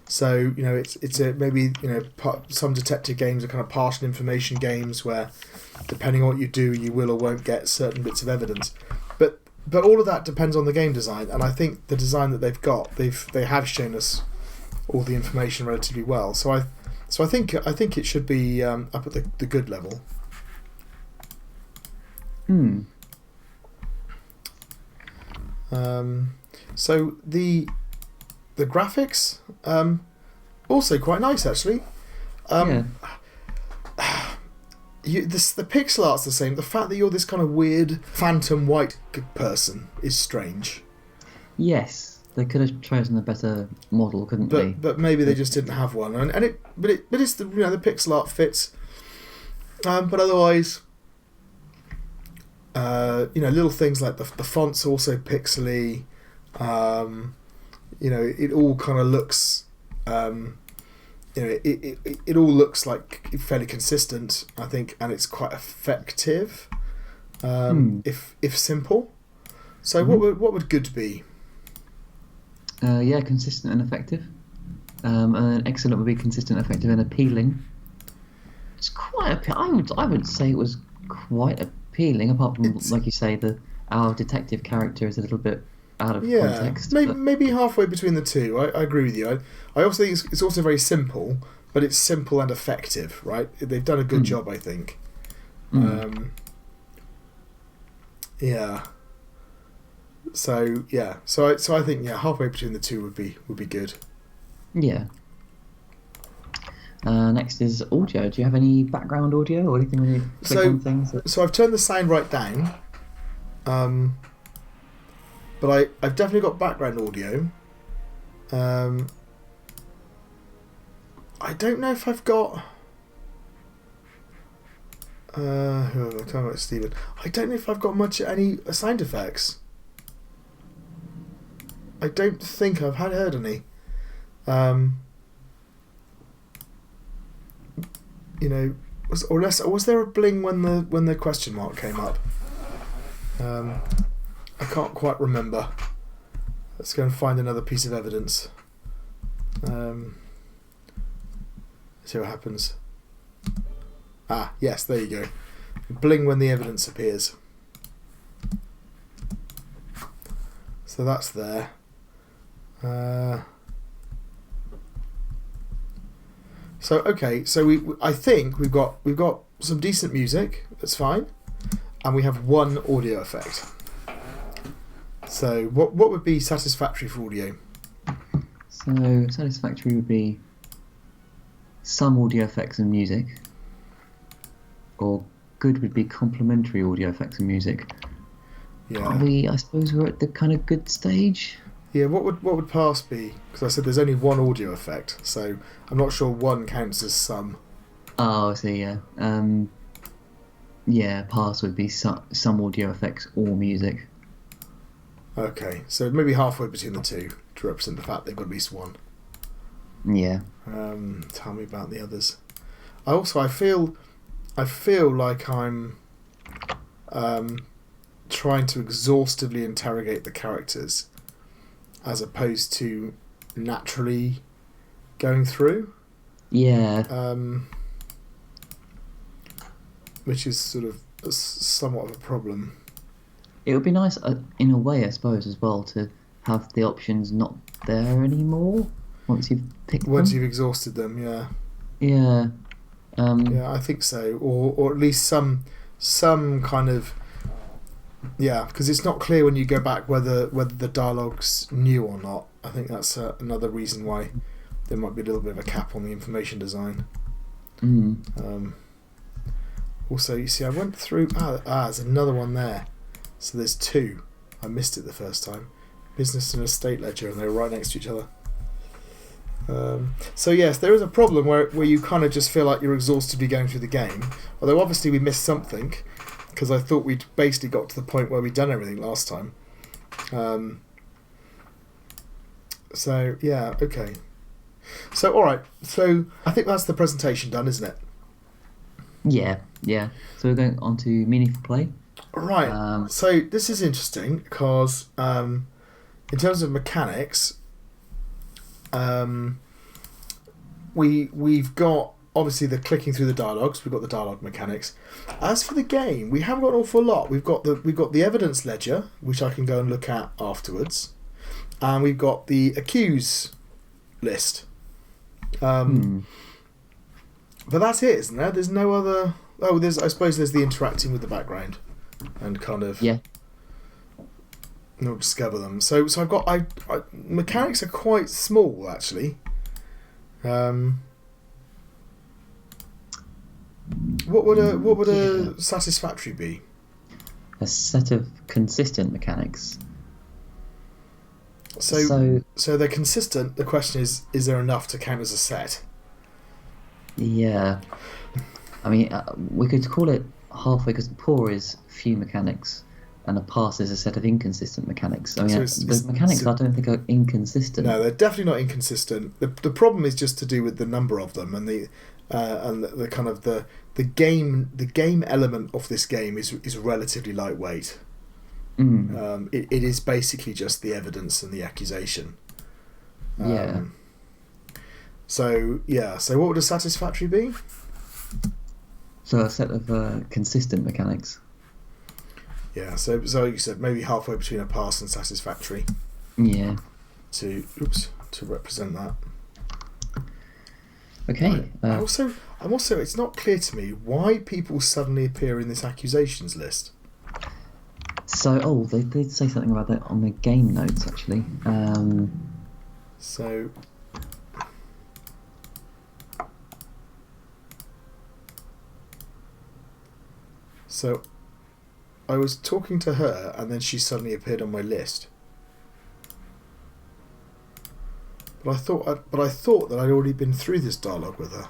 So some detective games are kind of partial information games where, depending on what you do, you will or won't get certain bits of evidence. But all of that depends on the game design, and I think the design that they've got, they have shown us all the information relatively well. So I think it should be up at the good level. So the graphics, also quite nice actually. The pixel art's the same. The fact that you're this kind of weird phantom white person is strange. Yes, they could have chosen a better model, couldn't they? But maybe they just didn't have one, but it's the the pixel art fits. But otherwise, little things like the font's also pixely. It all kind of looks. It all looks like fairly consistent, I think, and it's quite effective, if simple. So what would good be? Consistent and effective. And excellent would be consistent, effective, and appealing. It's quite I would say it was quite appealing. Apart from, like you say, our detective character is a little bit out of Yeah, context. maybe halfway between the two. I agree with you. I also think it's also very simple, but it's simple and effective, right? They've done a good job, I think. Yeah. So I think halfway between the two would be good. Yeah. Next is audio. Do you have any background audio or anything when you click on things? So I've turned the sound right down, but I've definitely got background audio. I don't know if I've got. Who am I talking about, Stephen? I don't know if I've got any sound effects. I don't think I've heard any. Was there a bling when the question mark came up? I can't quite remember. Let's go and find another piece of evidence. See what happens. Ah, yes, there you go. Bling when the evidence appears. So that's there. I think we've got some decent music. That's fine, and we have one audio effect. So what would be satisfactory for audio? So satisfactory would be some audio effects and music, or good would be complementary audio effects and music. Yeah. I suppose we're at the kind of good stage. Yeah, what would pass be? Because I said there's only one audio effect, so I'm not sure one counts as some. Oh, I see. Yeah. Pass would be some audio effects or music. Okay, so maybe halfway between the two to represent the fact they've got at least one. Yeah. Tell me about the others. I feel like I'm trying to exhaustively interrogate the characters, as opposed to naturally going through. Yeah. Which is sort of somewhat of a problem. It would be nice, in a way, I suppose, as well, to have the options not there anymore once you've picked them. Once you've exhausted them, yeah. Yeah. Yeah, I think so, or at least some kind of. Yeah, because it's not clear when you go back whether the dialogue's new or not. I think that's another reason why there might be a little bit of a cap on the information design. Also, you see, I went through. There's another one there. So there's two. I missed it the first time. Business and estate ledger, and they were right next to each other. So yes, there is a problem where you kind of just feel like you're exhaustively going through the game. Although obviously we missed something, because I thought we'd basically got to the point where we'd done everything last time. So yeah, okay. So all right. So I think that's the presentation done, isn't it? Yeah. So we're going on to meaningful play. Right. So this is interesting because in terms of mechanics, we've got obviously the clicking through the dialogues. We've got the dialogue mechanics. As for the game, we haven't got an awful lot. We've got the evidence ledger, which I can go and look at afterwards, and we've got the accuse list. But that's it, isn't there? There's no other. Oh, I suppose there's the interacting with the background, and kind of you'll discover them. So I've got mechanics are quite small actually. What would a satisfactory be? A set of consistent mechanics. So they're consistent. The question is there enough to count as a set? Yeah. I mean, we could call it halfway, because poor is few mechanics, and a pass is a set of inconsistent mechanics. I mean, the mechanics I don't think are inconsistent. No, they're definitely not inconsistent. The problem is just to do with the number of them, and the kind of the game element of this game is relatively lightweight. It is basically just the evidence and the accusation. So what would a satisfactory be? So a set of consistent mechanics. Yeah, so like you said, maybe halfway between a pass and satisfactory Yeah. to represent that. Okay. Right. I'm also, it's not clear to me why people suddenly appear in this accusations list. So, they did say something about that on the game notes, actually. So I was talking to her, and then she suddenly appeared on my list. But I thought that I'd already been through this dialogue with her.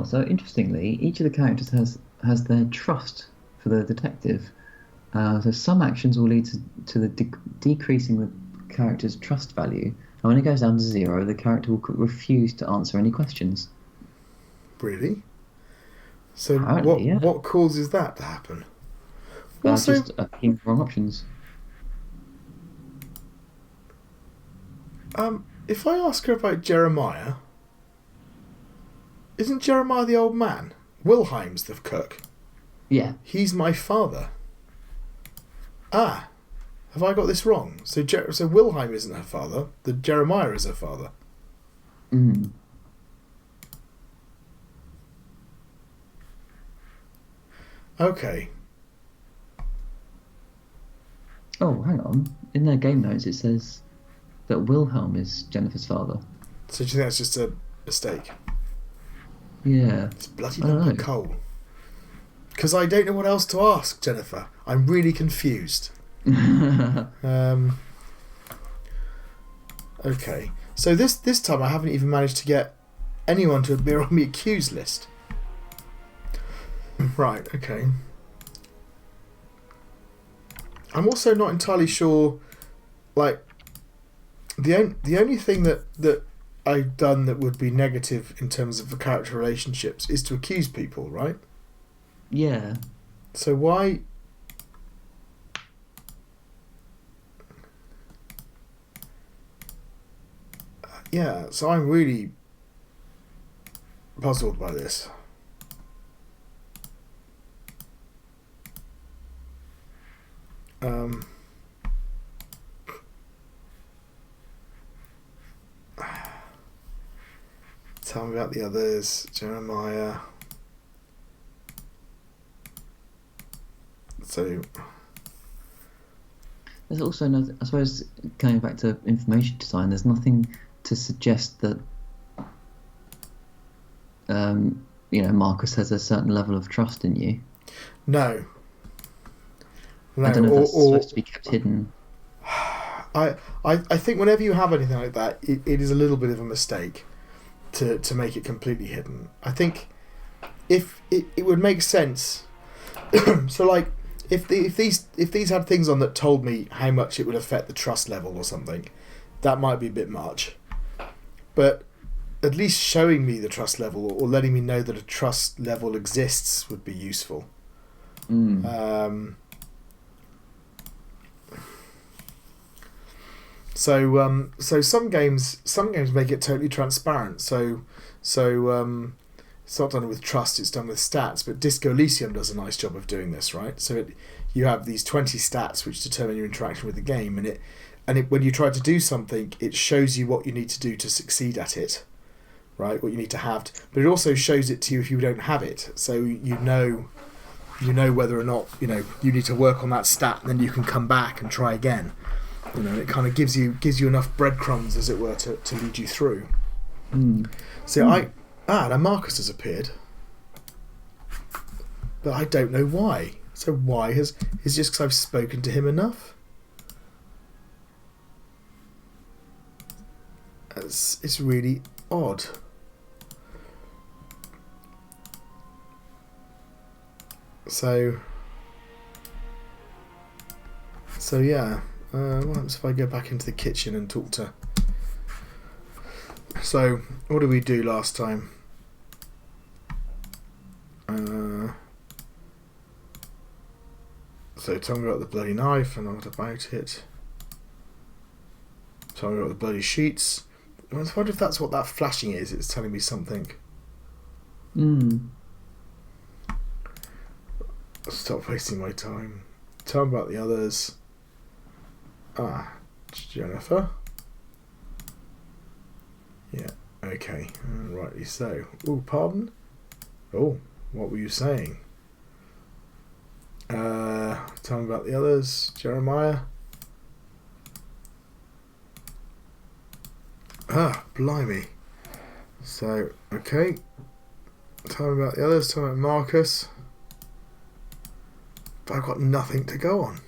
So interestingly, each of the characters has their trust for the detective. So some actions will lead to the decreasing the character's trust value, and when it goes down to 0, the character will refuse to answer any questions. Really? So Apparently, what causes that to happen? Just picking wrong options. If I ask her about Jeremiah, isn't Jeremiah the old man? Wilhelm's the cook. Yeah. He's my father. Ah, have I got this wrong? So Wilhelm isn't her father. The Jeremiah is her father. Mm. Okay. Oh, hang on. In their game notes, it says that Wilhelm is Jennifer's father. So do you think that's just a mistake? Yeah. It's bloody number coal. Because I don't know what else to ask, Jennifer. I'm really confused. Okay. So this time I haven't even managed to get anyone to appear on the accused list. Right, okay. I'm also not entirely sure, like, the only thing that I've done that would be negative in terms of the character relationships is to accuse people, right? Yeah. So why... Yeah, so I'm really puzzled by this. Tell me about the others. Jeremiah. So there's also no. I suppose going back to information design, there's nothing to suggest that Marcus has a certain level of trust in you. No. I don't know if that's supposed to be kept hidden. I think whenever you have anything like that, it is a little bit of a mistake to make it completely hidden. I think if it would make sense. So like if these had things on that told me how much it would affect the trust level or something, that might be a bit much. But at least showing me the trust level or letting me know that a trust level exists would be useful. So some games make it totally transparent. So it's not done with trust; it's done with stats. But Disco Elysium does a nice job of doing this, right? So you have these 20 stats which determine your interaction with the game, and when you try to do something, it shows you what you need to do to succeed at it, right? What you need to have, but it also shows it to you if you don't have it. So you know whether or not you need to work on that stat, and then you can come back and try again. It kind of gives you enough breadcrumbs, as it were, to lead you through. So now Marcus has appeared, but I don't know why. So why is just because I've spoken to him enough? It's really odd. So yeah. What happens if I go back into the kitchen and talk to... So, what did we do last time? So, tell me about the bloody knife and what about it. Tell me about the bloody sheets. I wonder if that's what that flashing is. It's telling me something. Mm. Stop wasting my time. Tell me about the others. Jennifer. Yeah, okay. Rightly so. Oh, pardon? Oh, what were you saying? Tell me about the others. Jeremiah. Blimey. So, okay. Tell me about the others. Tell me about Marcus. But I've got nothing to go on.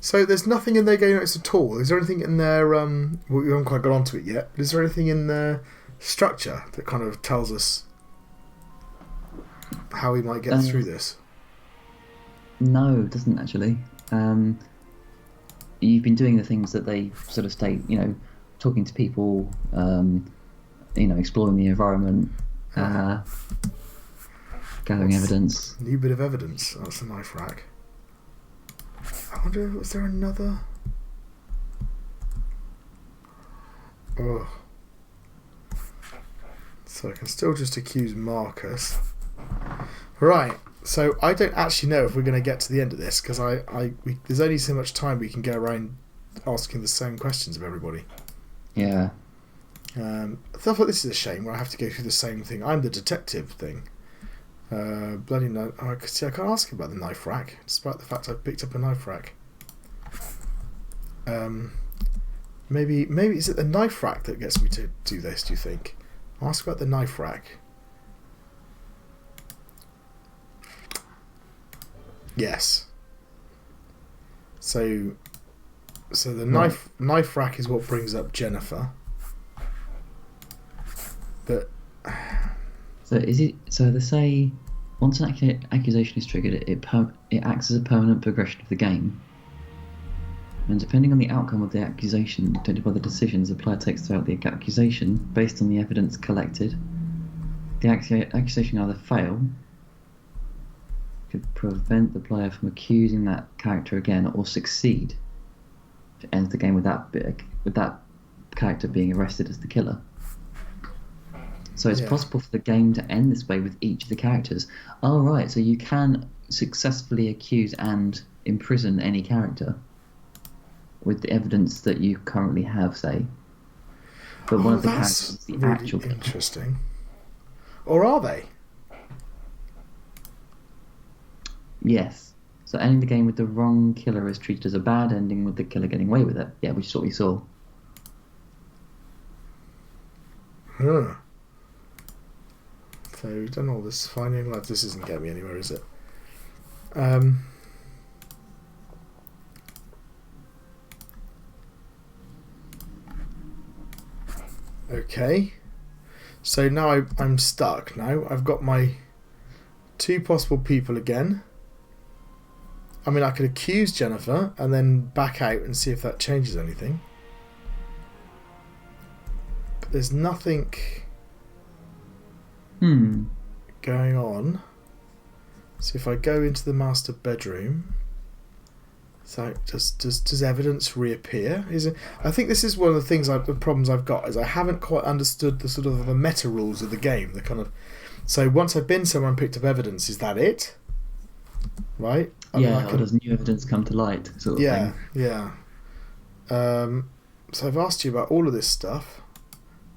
So there's nothing in their game notes at all. Is there anything in their we haven't quite got onto it yet, but is there anything in their structure that kind of tells us how we might get through this? No, it doesn't actually. You've been doing the things that they sort of state, talking to people, exploring the environment, gathering evidence. New bit of evidence. That's a knife rack. I wonder, was there another? Oh. So I can still just accuse Marcus. Right. So I don't actually know if we're going to get to the end of this because there's only so much time we can go around asking the same questions of everybody. Yeah. I thought this is a shame where I have to go through the same thing. I'm the detective thing. Bloody no! I can't ask him about the knife rack, despite the fact I picked up a knife rack. Maybe is it the knife rack that gets me to do this? Do you think? Ask about the knife rack. Yes. So the knife rack is what brings up Jennifer. But so is it? So they say once an accusation is triggered, it acts as a permanent progression of the game. And depending on the outcome of the accusation, dictated by the decisions the player takes throughout the accusation, based on the evidence collected, the accusation either fail, could prevent the player from accusing that character again, or succeed, to end the game with that character being arrested as the killer. So it's possible for the game to end this way with each of the characters. Oh, right, so you can successfully accuse and imprison any character with the evidence that you currently have, say. But one of the characters is the really actual killer. Interesting. Or are they? Yes. So ending the game with the wrong killer is treated as a bad ending, with the killer getting away with it. Yeah, which is what we saw. Huh. So we've done all this finding lads. This isn't getting me anywhere, is it? Okay. So now I'm stuck. Now I've got my two possible people again. I mean, I could accuse Jennifer and then back out and see if that changes anything. But there's nothing going on. So if I go into the master bedroom, so does evidence reappear? I think this is one of the things the problems I've got is I haven't quite understood the sort of the meta rules of the game. The kind of so once I've been somewhere and picked up evidence, is that it? Right? Or does new evidence come to light? Sort of thing. Yeah. So I've asked you about all of this stuff,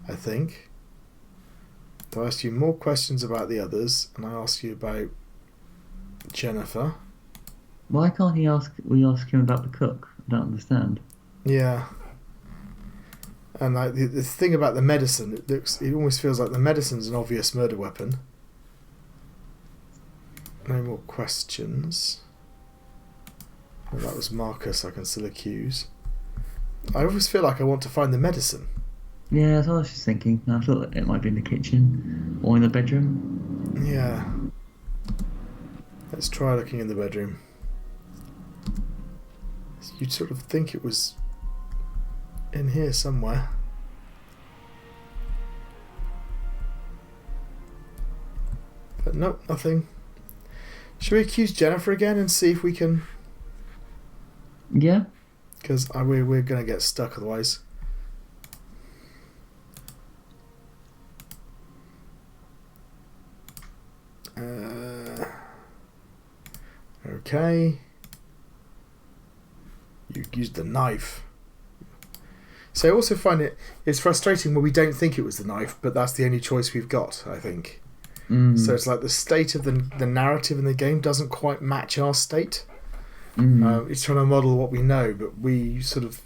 I think. I asked you more questions about the others, and I asked you about Jennifer. Why can't we ask him about the cook? I don't understand. Yeah. And the thing about the medicine, it almost feels like the medicine's an obvious murder weapon. No more questions. Well, that was Marcus, I can still accuse. I always feel like I want to find the medicine. Yeah, that's what I was just thinking. I thought that it might be in the kitchen or in the bedroom. Yeah. Let's try looking in the bedroom. You'd sort of think it was in here somewhere. But nope, nothing. Should we accuse Jennifer again and see if we can... Yeah. Because we're going to get stuck otherwise. Okay. You used the knife. So I also find it's frustrating when we don't think it was the knife, but that's the only choice we've got, I think. So it's like the state of the narrative in the game doesn't quite match our state. It's trying to model what we know, but we sort of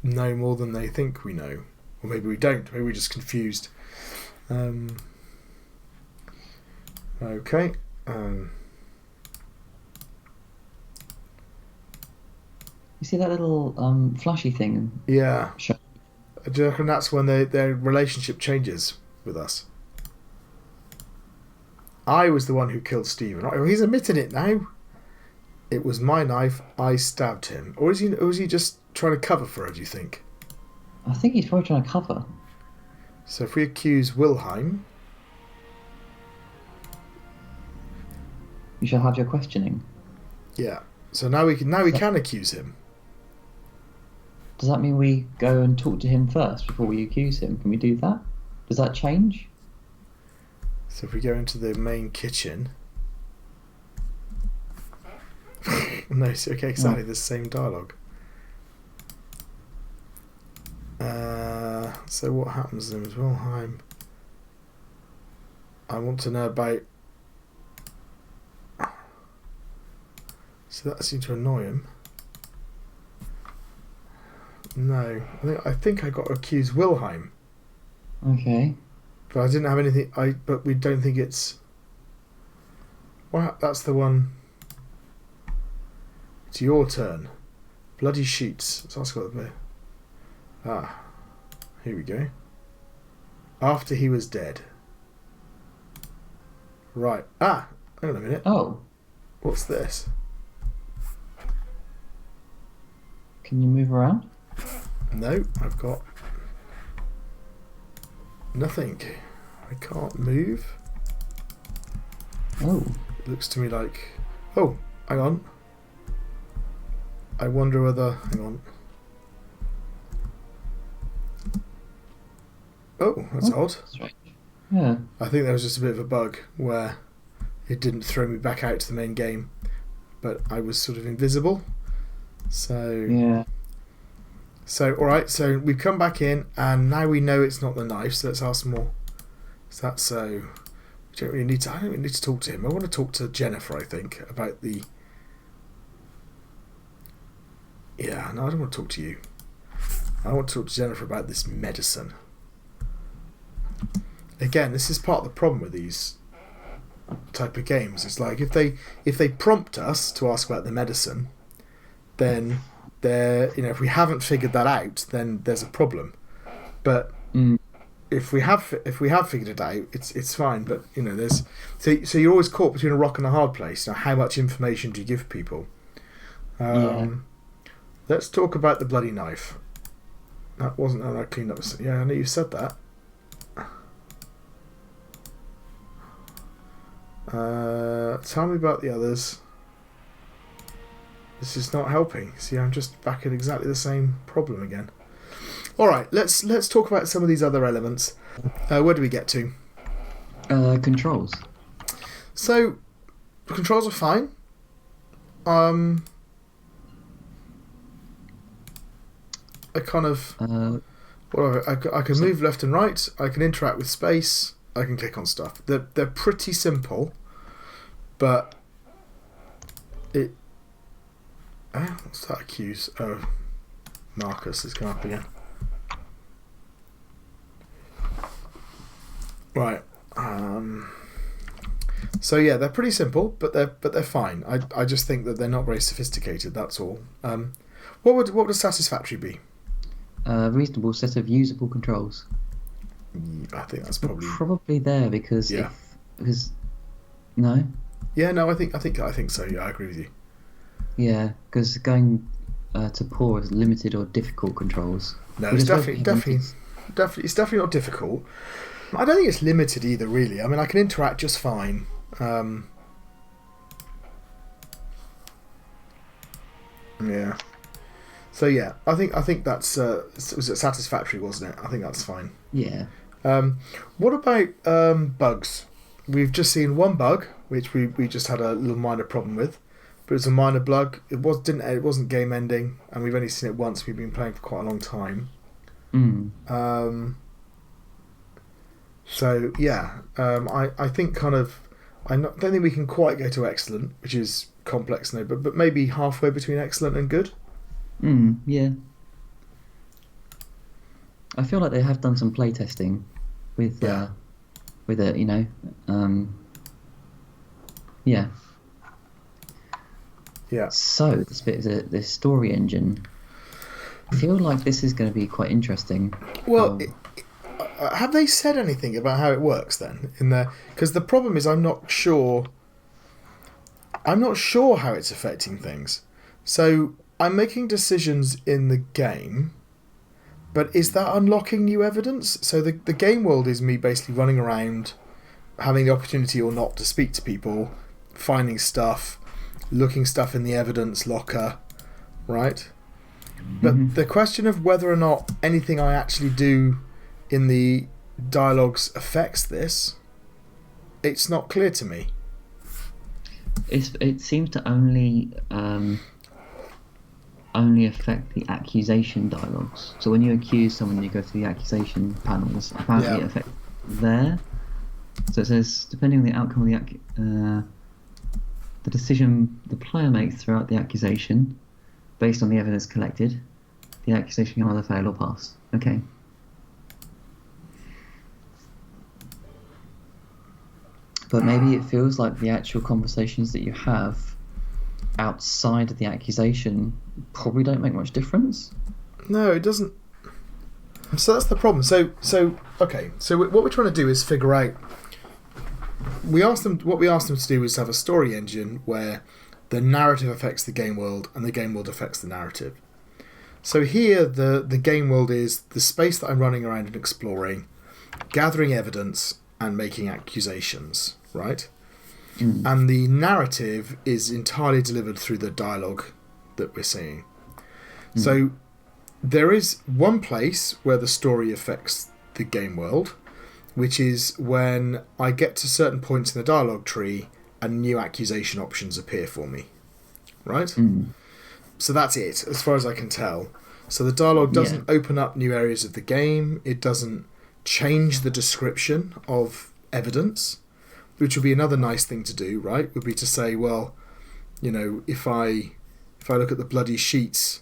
know more than they think we know. Or maybe we don't. Maybe we're just confused. Okay. You see that little flashy thing? Yeah. Do you reckon that's when their relationship changes with us? I was the one who killed Stephen. Oh, he's admitting it now. It was my knife. I stabbed him. Or is he just trying to cover for her, do you think? I think he's probably trying to cover. So if we accuse Wilhelm... You shall have your questioning. Yeah. So now we can accuse him. Does that mean we go and talk to him first before we accuse him? Can we do that? Does that change? So if we go into the main kitchen... No, so okay, exactly the same dialogue. So what happens then as Wilhelm? I want to know about... So that seemed to annoy him. No, I think I got to accuse Wilhelm. Okay. But I didn't have anything. But we don't think it's. Well, that's the one. It's your turn. Bloody sheets. So that's got the. Here we go. After he was dead. Right. Hang on a minute. Oh. What's this? Can you move around? No, I've got nothing. I can't move. Oh. It looks to me like... Oh, hang on. I wonder whether... Hang on. Oh, that's odd. Strange. Yeah. I think there was just a bit of a bug where it didn't throw me back out to the main game, but I was sort of invisible. So... Yeah. So, alright, so we've come back in, and now we know it's not the knife, so let's ask more. Is that so? I don't really need to talk to him. I want to talk to Jennifer, I think, about the... Yeah, no, I don't want to talk to you. I want to talk to Jennifer about this medicine. Again, this is part of the problem with these type of games. It's like, if they prompt us to ask about the medicine, then... if we haven't figured that out, then there's a problem. But if we have figured it out, it's fine. But there's so you're always caught between a rock and a hard place. Now, how much information do you give people? Let's talk about the bloody knife. That wasn't how I cleaned up. Yeah, I know you said that. Tell me about the others. This is not helping. See, I'm just back at exactly the same problem again. All right, let's talk about some of these other elements. Where do we get to? Controls. So, controls are fine. I kind of... whatever. I can move left and right. I can interact with space. I can click on stuff. They're pretty simple, but it... what's that accuse? Oh, Marcus has come up again. Right. So yeah, they're pretty simple, but they're fine. I just think that they're not very sophisticated. That's all. What would a satisfactory be? A reasonable set of usable controls. I think that's probably there because yeah. No. Yeah, no, I think so. Yeah, I agree with you. Yeah, because going to poor is limited or difficult controls. No, it's definitely not difficult. I don't think it's limited either, really. I mean, I can interact just fine. Yeah. So yeah, I think that's was it satisfactory, wasn't it? I think that's fine. Yeah. What about bugs? We've just seen one bug, which we just had a little minor problem with. but it's a minor bug. It wasn't game ending, and we've only seen it once. We've been playing for quite a long time. So yeah, I think kind of don't think we can quite go to excellent, which is complex now, but maybe halfway between excellent and good. Yeah. I feel like they have done some playtesting with it, you know. Yeah. Yeah. So this bit is the story engine. I feel like this is going to be quite interesting. Well, have they said anything about how it works then? Because the problem is I'm not sure how it's affecting things. So I'm making decisions in the game, but is that unlocking new evidence? So the game world is me basically running around, having the opportunity or not to speak to people, finding stuff, looking stuff in the evidence locker, right? But the question of whether or not anything I actually do in the dialogues affects this, it's not clear to me. It seems to only affect the accusation dialogues. So when you accuse someone, you go to the accusation panels. Apparently, it affects there. So it says, depending on the outcome of the decision the player makes throughout the accusation, based on the evidence collected, the accusation can either fail or pass. Okay. But maybe it feels like the actual conversations that you have outside of the accusation probably don't make much difference. No, it doesn't. So that's the problem. So okay. So what we're trying to do is figure out. What we asked them to do is have a story engine where the narrative affects the game world and the game world affects the narrative. So here, the game world is the space that I'm running around and exploring, gathering evidence and making accusations, right? And the narrative is entirely delivered through the dialogue that we're seeing. So there is one place where the story affects the game world, which is when I get to certain points in the dialogue tree and new accusation options appear for me, right? So that's it, as far as I can tell. So the dialogue doesn't open up new areas of the game. It doesn't change the description of evidence, which would be another nice thing to do, right? Would be to say, well, you know, if I look at the bloody sheets,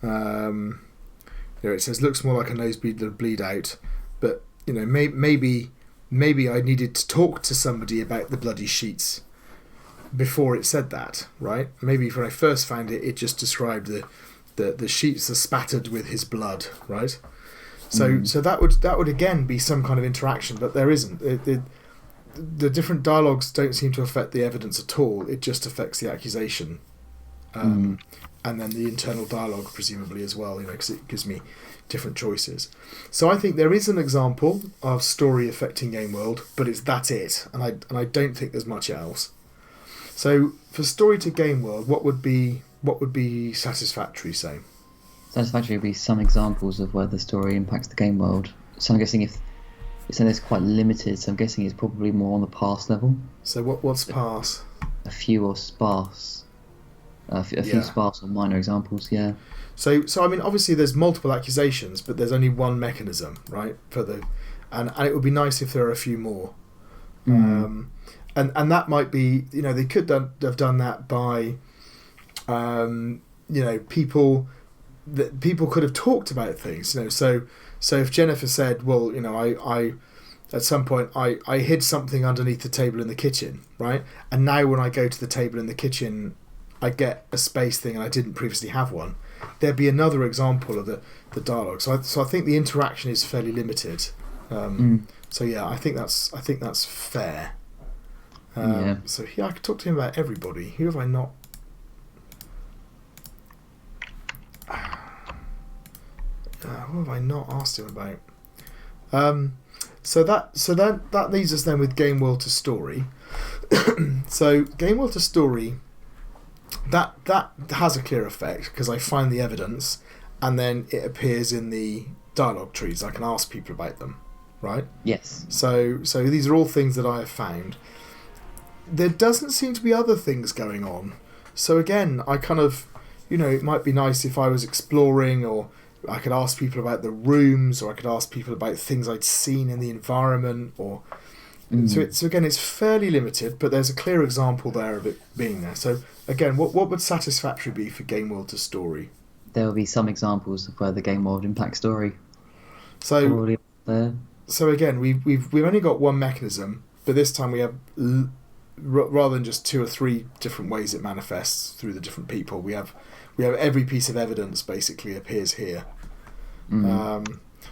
it says looks more like a nosebleed than a bleed out, but you know, maybe I needed to talk to somebody about the bloody sheets before it said that, right? Maybe when I first found it, it just described the sheets are spattered with his blood, right? So that would again be some kind of interaction, but there isn't. The different dialogues don't seem to affect the evidence at all. It just affects the accusation, and then the internal dialogue presumably as well. You know, because it gives me different choices. So I think there is an example of story affecting game world, but that's it, and I don't think there's much else. So for story to game world, what would be satisfactory? Say. Satisfactory would be some examples of where the story impacts the game world. So I'm guessing if it's quite limited, so I'm guessing it's probably more on the pass level. So what's pass? A few or sparse. A few sparse or minor examples, yeah. So I mean, obviously there's multiple accusations, but there's only one mechanism, right? And it would be nice if there are a few more. And that might be, you know, they could have done that by, you know, people could have talked about things, you know. So if Jennifer said, well, you know, I at some point I hid something underneath the table in the kitchen, right? And now when I go to the table in the kitchen, I get a space thing and I didn't previously have one. There'd be another example of the dialogue. So I think the interaction is fairly limited. So yeah, I think that's fair. So here I could talk to him about everybody. Who have I not? What have I not asked him about? So that leaves us then with game world to story. So game world to story, that has a clear effect because I find the evidence and then it appears in the dialogue trees. I can ask people about them, right? Yes. So these are all things that I have found. There doesn't seem to be other things going on. So again, I kind of, it might be nice if I was exploring, or I could ask people about the rooms, or I could ask people about things I'd seen in the environment, or so again, it's fairly limited, but there's a clear example there of it being there. So again, what would satisfactory be for game world to story? There will be some examples of where the game world impacts story. So Already there. So again, we've only got one mechanism, but this time we have rather than just 2 or 3 different ways it manifests through the different people. We have every piece of evidence basically appears here.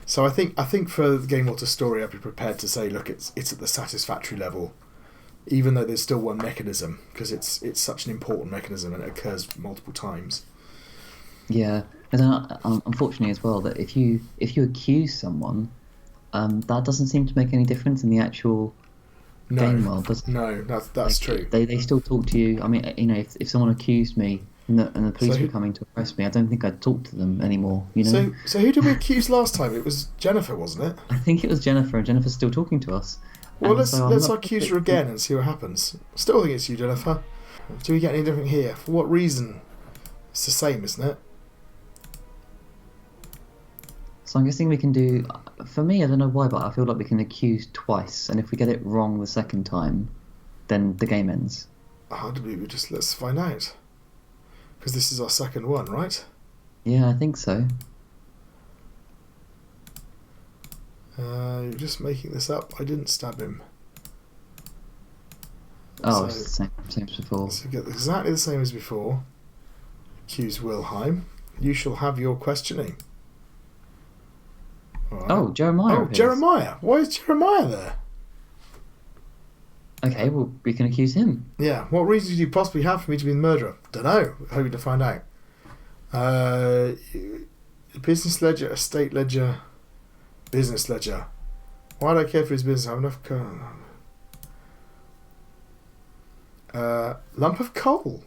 So I think for the game world to story, I'd be prepared to say, look, it's at the satisfactory level, even though there's still one mechanism, because it's such an important mechanism and it occurs multiple times. Yeah, and then, unfortunately as well, that if you accuse someone, that doesn't seem to make any difference in the actual game world, does it? No, that's true. They still talk to you. I mean, if someone accused me and the police were coming to arrest me, I don't think I'd talk to them anymore. So who did we accuse last time? It was Jennifer, wasn't it? I think it was Jennifer, and Jennifer's still talking to us. Well, let's accuse her again and see what happens. Still think it's you, Jennifer. Do we get any different here? For what reason? It's the same, isn't it? So I'm guessing we can do... For me, I don't know why, but I feel like we can accuse twice, and if we get it wrong the second time, then the game ends. How do we let's find out. Because this is our second one, right? Yeah, I think so. You're just making this up. I didn't stab him. Oh, it's the same as before. So we get exactly the same as before. Accuse Wilhelm. You shall have your questioning. Right. Oh, Jeremiah. Oh, Jeremiah. Why is Jeremiah there? Okay, well, we can accuse him. Yeah. What reason do you possibly have for me to be the murderer? Don't know. Hoping to find out. Business ledger, estate ledger, business ledger. Why do I care for his business? I have enough lump of coal.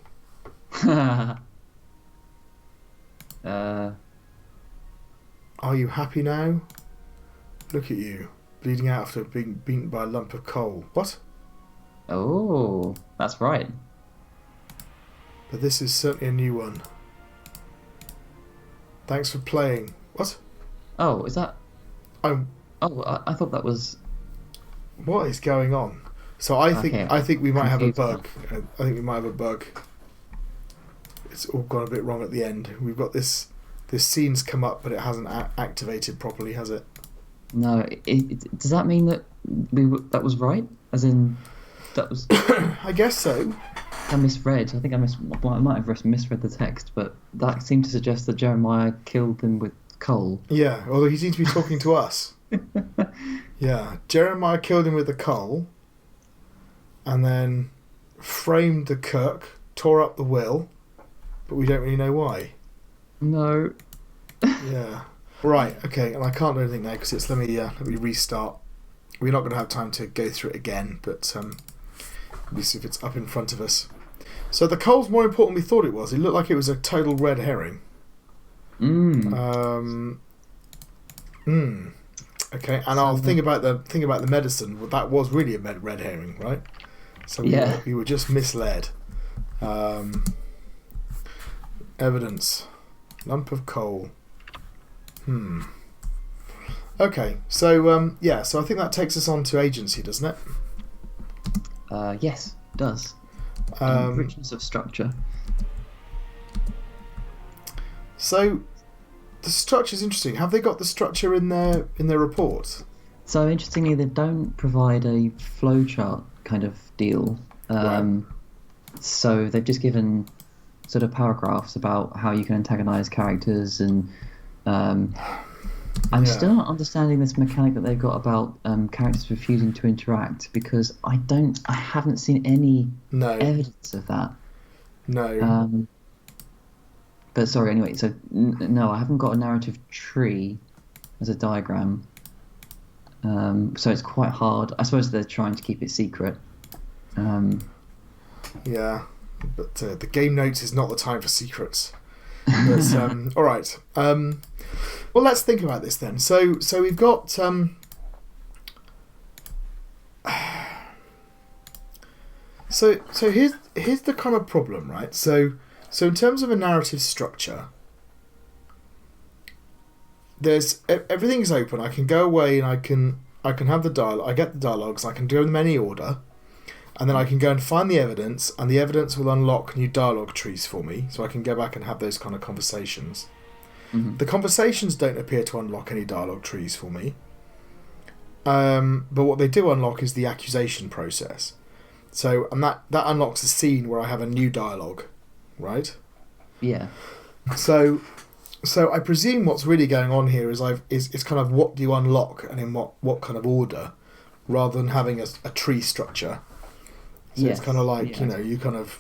Are you happy now? Look at you, bleeding out after being beaten by a lump of coal. What? Oh, that's right. But this is certainly a new one. Thanks for playing. What? Oh, is that... Oh, I thought that was... What is going on? So I think we might have a bug. I think we might have a bug. It's all gone a bit wrong at the end. We've got this scene's come up, but it hasn't activated properly, has it? No. Does that mean that that was right? As in, that was... I guess so. I misread. I think I might have misread the text, but that seemed to suggest that Jeremiah killed him with coal. Yeah, although he seems to be talking to us. Yeah, Jeremiah killed him with the coal, and then framed the cook, tore up the will, but we don't really know why. No. Yeah. Right. Okay. And I can't do anything now because it's let me restart. We're not going to have time to go through it again, but let me see if it's up in front of us. So the coal's more important than we thought it was. It looked like it was a total red herring. Okay. And I'll think about the medicine. Well, that was really a red herring, right? So we were just misled. Evidence. Lump of coal. Okay, so so I think that takes us on to agency, doesn't it? Yes, it does. Richness of structure. So the structure is interesting. Have they got the structure in their report? So interestingly, they don't provide a flowchart kind of deal. Right. So they've just given sort of paragraphs about how you can antagonize characters, and I'm still not understanding this mechanic that they've got about characters refusing to interact, because I haven't seen any evidence of that. No. But sorry, anyway, so no, I haven't got a narrative tree as a diagram. So it's quite hard. I suppose they're trying to keep it secret. Yeah. But the game notes is not the time for secrets. But, all right. Well, let's think about this then. So we've got So here's the kind of problem, right? So in terms of a narrative structure, there's everything's open. I can go away and I can have the dialogue. I get the dialogues. I can do them in any order, and then I can go and find the evidence, and the evidence will unlock new dialogue trees for me, so I can go back and have those kind of conversations. Mm-hmm. The conversations don't appear to unlock any dialogue trees for me, but what they do unlock is the accusation process. So, and that unlocks a scene where I have a new dialogue, right? Yeah. So I presume what's really going on here is it's kind of what do you unlock and in what kind of order, rather than having a tree structure. So Yes. it's kind of like Yeah. you kind of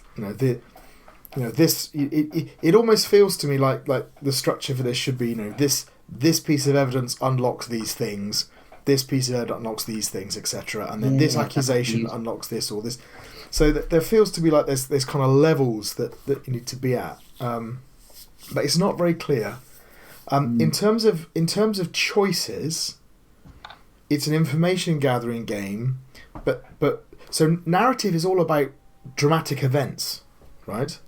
this. It almost feels to me like the structure for this should be this piece of evidence unlocks these things, this piece of evidence unlocks these things, etc. And then this accusation unlocks this or this. So that there feels to be like there's kind of levels that you need to be at. But it's not very clear. In terms of choices, it's an information gathering game, but so narrative is all about dramatic events, right?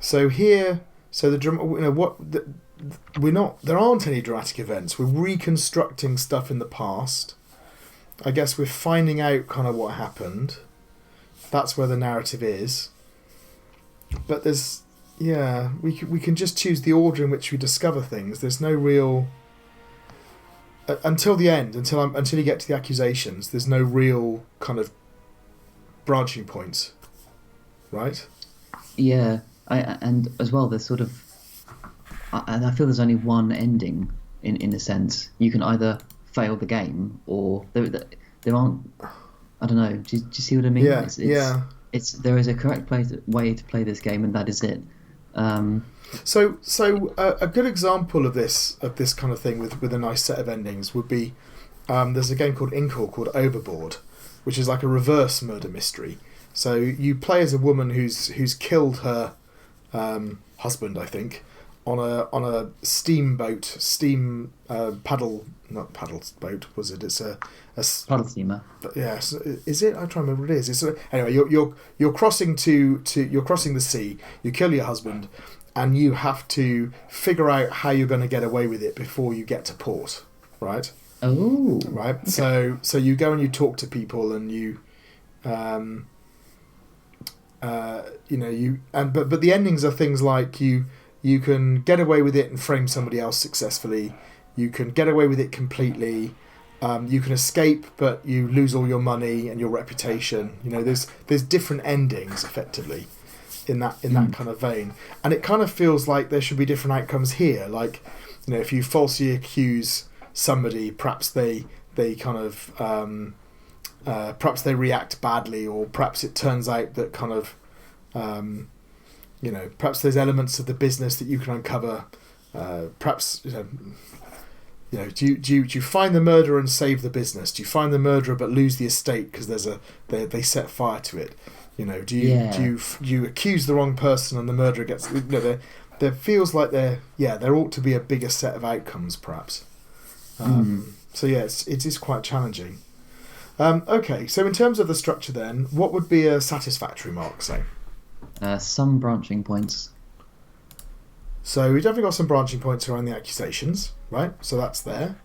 So here, there aren't any dramatic events. We're reconstructing stuff in the past. I guess we're finding out kind of what happened. That's where the narrative is. But we can just choose the order in which we discover things. There's no real until the end, until you get to the accusations. There's no real kind of branching points, right? Yeah, and as well, there's sort of, and I feel there's only one ending in a sense. You can either fail the game, or there aren't. I don't know. Do you see what I mean? Yeah, There is a correct way to play this game, and that is it. So a good example of this kind of thing with a nice set of endings would be there's a game called Inkle called Overboard, which is like a reverse murder mystery. So you play as a woman who's killed her husband, I think, on a steamboat, not paddle boat, was it? It's a Paddle steamer. But yeah, is it? I'm trying to remember what it is. Anyway, you're crossing you're crossing the sea. You kill your husband, and you have to figure out how you're going to get away with it before you get to port, right? Oh, right. Okay. So you go and you talk to people, and but the endings are things like you can get away with it and frame somebody else successfully. You can get away with it completely. You can escape, but you lose all your money and your reputation. There's different endings effectively in that kind of vein, and it kind of feels like there should be different outcomes here. Like, if you falsely accuse somebody, perhaps they kind of perhaps they react badly, or perhaps it turns out that kind of perhaps there's elements of the business that you can uncover. Perhaps do you find the murderer and save the business? Do you find the murderer but lose the estate because they set fire to it? Do you accuse the wrong person and the murderer gets? There feels like there ought to be a bigger set of outcomes, perhaps. So yeah, it is quite challenging. Okay, so in terms of the structure, then, what would be a satisfactory mark? Say. Some branching points. So we've definitely got some branching points around the accusations, right? So that's there.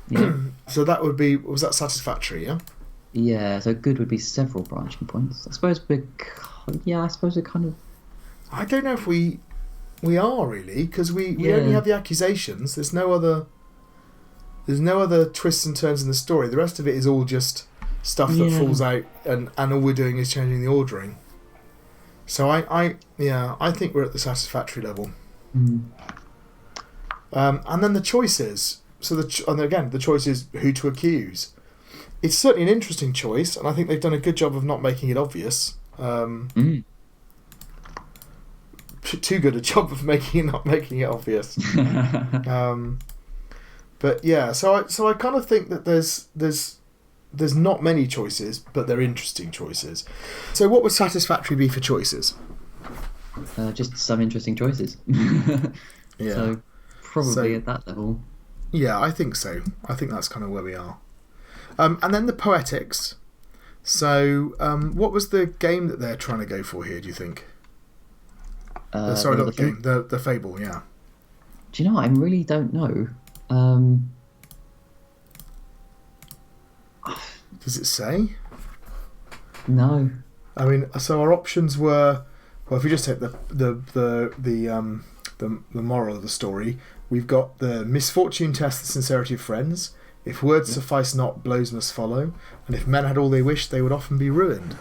Yeah. So that would be, was that satisfactory, yeah? Yeah, so good would be several branching points. I suppose we're kind of... I don't know if we are really, because we only have the accusations. There's no other twists and turns in the story. The rest of it is all just stuff that falls out, and all we're doing is changing the ordering. So I think we're at the satisfactory level. And then the choices. So the choice is who to accuse. It's certainly an interesting choice, and I think they've done a good job of not making it obvious. Too good a job of not making it obvious. But yeah, so I kind of think that there's not many choices, but they're interesting choices. So what would satisfactory be for choices? Just some interesting choices. Yeah. So probably at that level. Yeah, I think so. I think that's kind of where we are. And then the poetics. So, what was the game that they're trying to go for here, do you think? Sorry, not the game, the fable, yeah. Do you know what? I really don't know. Does it say? No. I mean, so our options were, well, if we just take the moral of the story, we've got the misfortune test the sincerity of friends. If words suffice not, blows must follow. And if men had all they wished, they would often be ruined.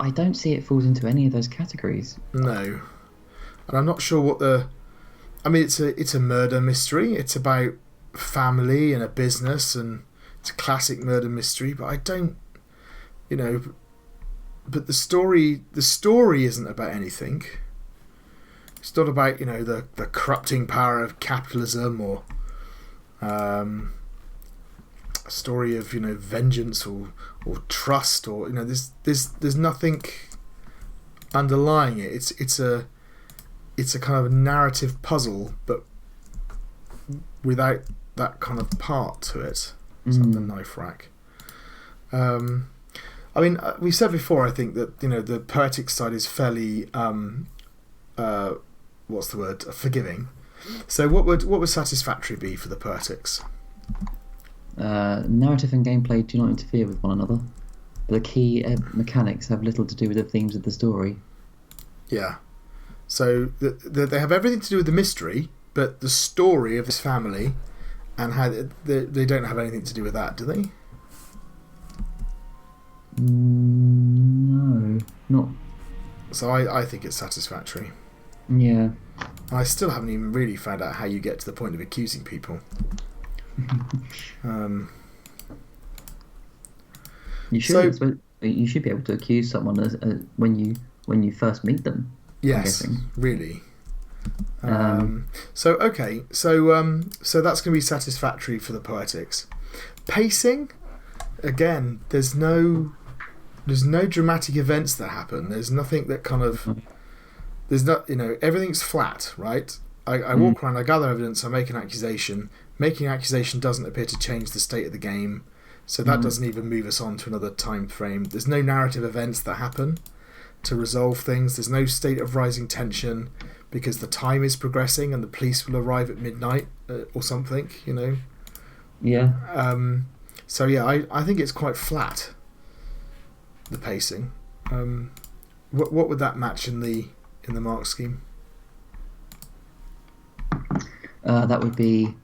I don't see it falls into any of those categories. No, and I'm not sure what the. I mean, it's a murder mystery. It's about family and a business, and it's a classic murder mystery. But I don't, But the story isn't about anything. It's not about the corrupting power of capitalism or a story of vengeance or trust or there's nothing underlying it. It's a kind of narrative puzzle, but without that kind of part to it. It's like the knife rack. I mean, we said before, I think that the poetic side is fairly what's the word? Forgiving. So what would satisfactory be for the poetics? Narrative and gameplay do not interfere with one another. The key mechanics have little to do with the themes of the story. Yeah. So they have everything to do with the mystery, but the story of this family and how they don't have anything to do with that, do they? No, not. So I think it's satisfactory. Yeah. And I still haven't even really found out how you get to the point of accusing people. You should. So, you should be able to accuse someone when you first meet them. Yes, really. So okay, so that's going to be satisfactory for the poetics. Pacing, again, there's no dramatic events that happen. There's nothing that kind of there's not everything's flat, right? I walk around, I gather evidence, I make an accusation. Making an accusation doesn't appear to change the state of the game, so that doesn't even move us on to another time frame. There's no narrative events that happen to resolve things. There's no state of rising tension because the time is progressing and the police will arrive at midnight or something, Yeah. So yeah, I think it's quite flat, the pacing. What would that match in the mark scheme? That would be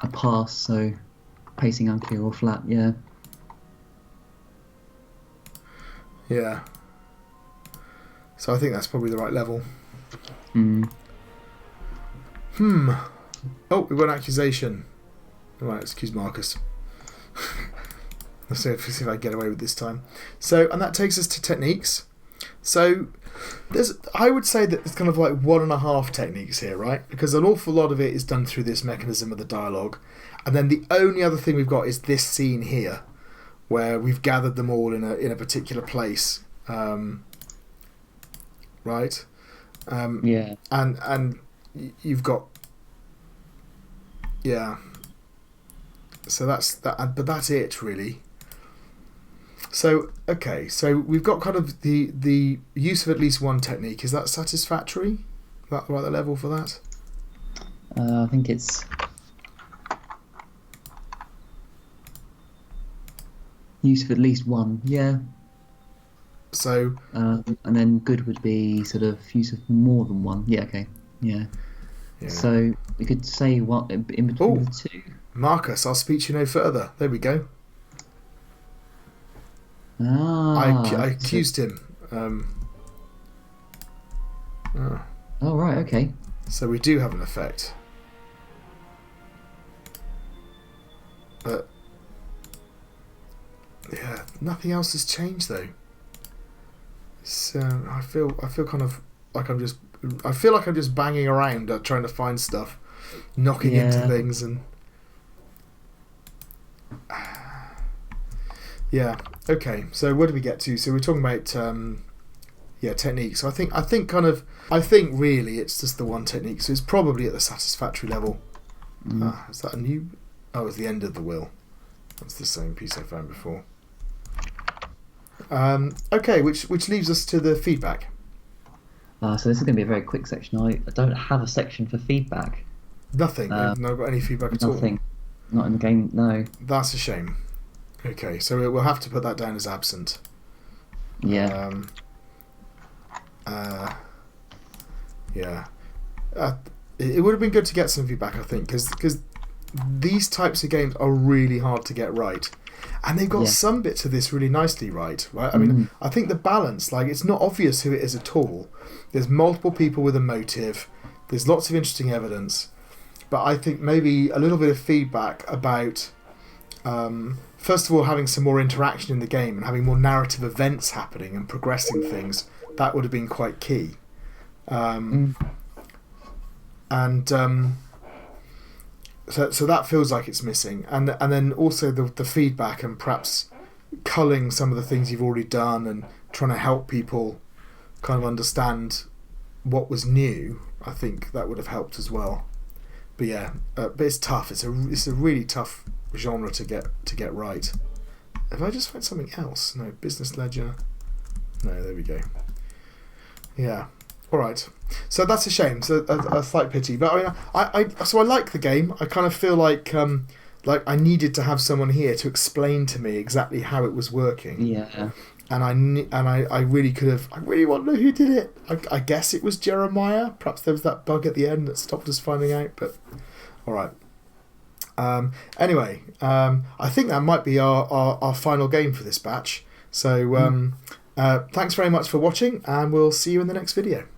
a pass, so pacing unclear or flat, yeah. Yeah. So I think that's probably the right level. Oh, we got an accusation. Right, excuse Marcus. Let's see if I can get away with this time. So, and that takes us to techniques. So, I would say that it's kind of like 1.5 techniques here, right? Because an awful lot of it is done through this mechanism of the dialogue. And then the only other thing we've got is this scene here, where we've gathered them all in a particular place. Right? Yeah. And you've got... Yeah. So that's that, but that's it, really. So, okay, so we've got kind of the use of at least one technique. Is that satisfactory? Is that the right level for that? I think it's... use of at least one, yeah. So... and then good would be sort of use of more than one. Yeah, okay, yeah. So we could say what in between the two. Marcus, I'll speak to you no further. There we go. I accused him. Oh, right, okay. So we do have an effect. But yeah, nothing else has changed though. So I feel kind of like I'm just banging around trying to find stuff, knocking into things and yeah. Okay, so where do we get to? So we're talking about techniques. So I think really it's just the one technique. So it's probably at the satisfactory level. Is that a new? Oh, it's the end of the will. That's the same piece I found before. Okay, which leaves us to the feedback. So this is going to be a very quick section. I don't have a section for feedback. Nothing. I've not got any feedback at all. Nothing. Not in the game. No. That's a shame. Okay, so we'll have to put that down as absent. Yeah. Yeah. It would have been good to get some feedback, I think, because these types of games are really hard to get right. And they've got some bits of this really nicely right? I mean, I think the balance, like, it's not obvious who it is at all. There's multiple people with a motive. There's lots of interesting evidence. But I think maybe a little bit of feedback about, first of all, having some more interaction in the game and having more narrative events happening and progressing things, that would have been quite key. So that feels like it's missing, and then also the feedback and perhaps culling some of the things you've already done and trying to help people kind of understand what was new. I think that would have helped as well. But yeah, but it's tough. It's a really tough genre to get right. Have I just found something else? No, business ledger. No, there we go. Yeah. All right, so that's a shame. So a slight pity, but I like the game. I kind of feel like I needed to have someone here to explain to me exactly how it was working. Yeah. And I really could have. I really want to know who did it. I guess it was Jeremiah. Perhaps there was that bug at the end that stopped us finding out. But all right. Anyway, I think that might be our final game for this batch. So thanks very much for watching, and we'll see you in the next video.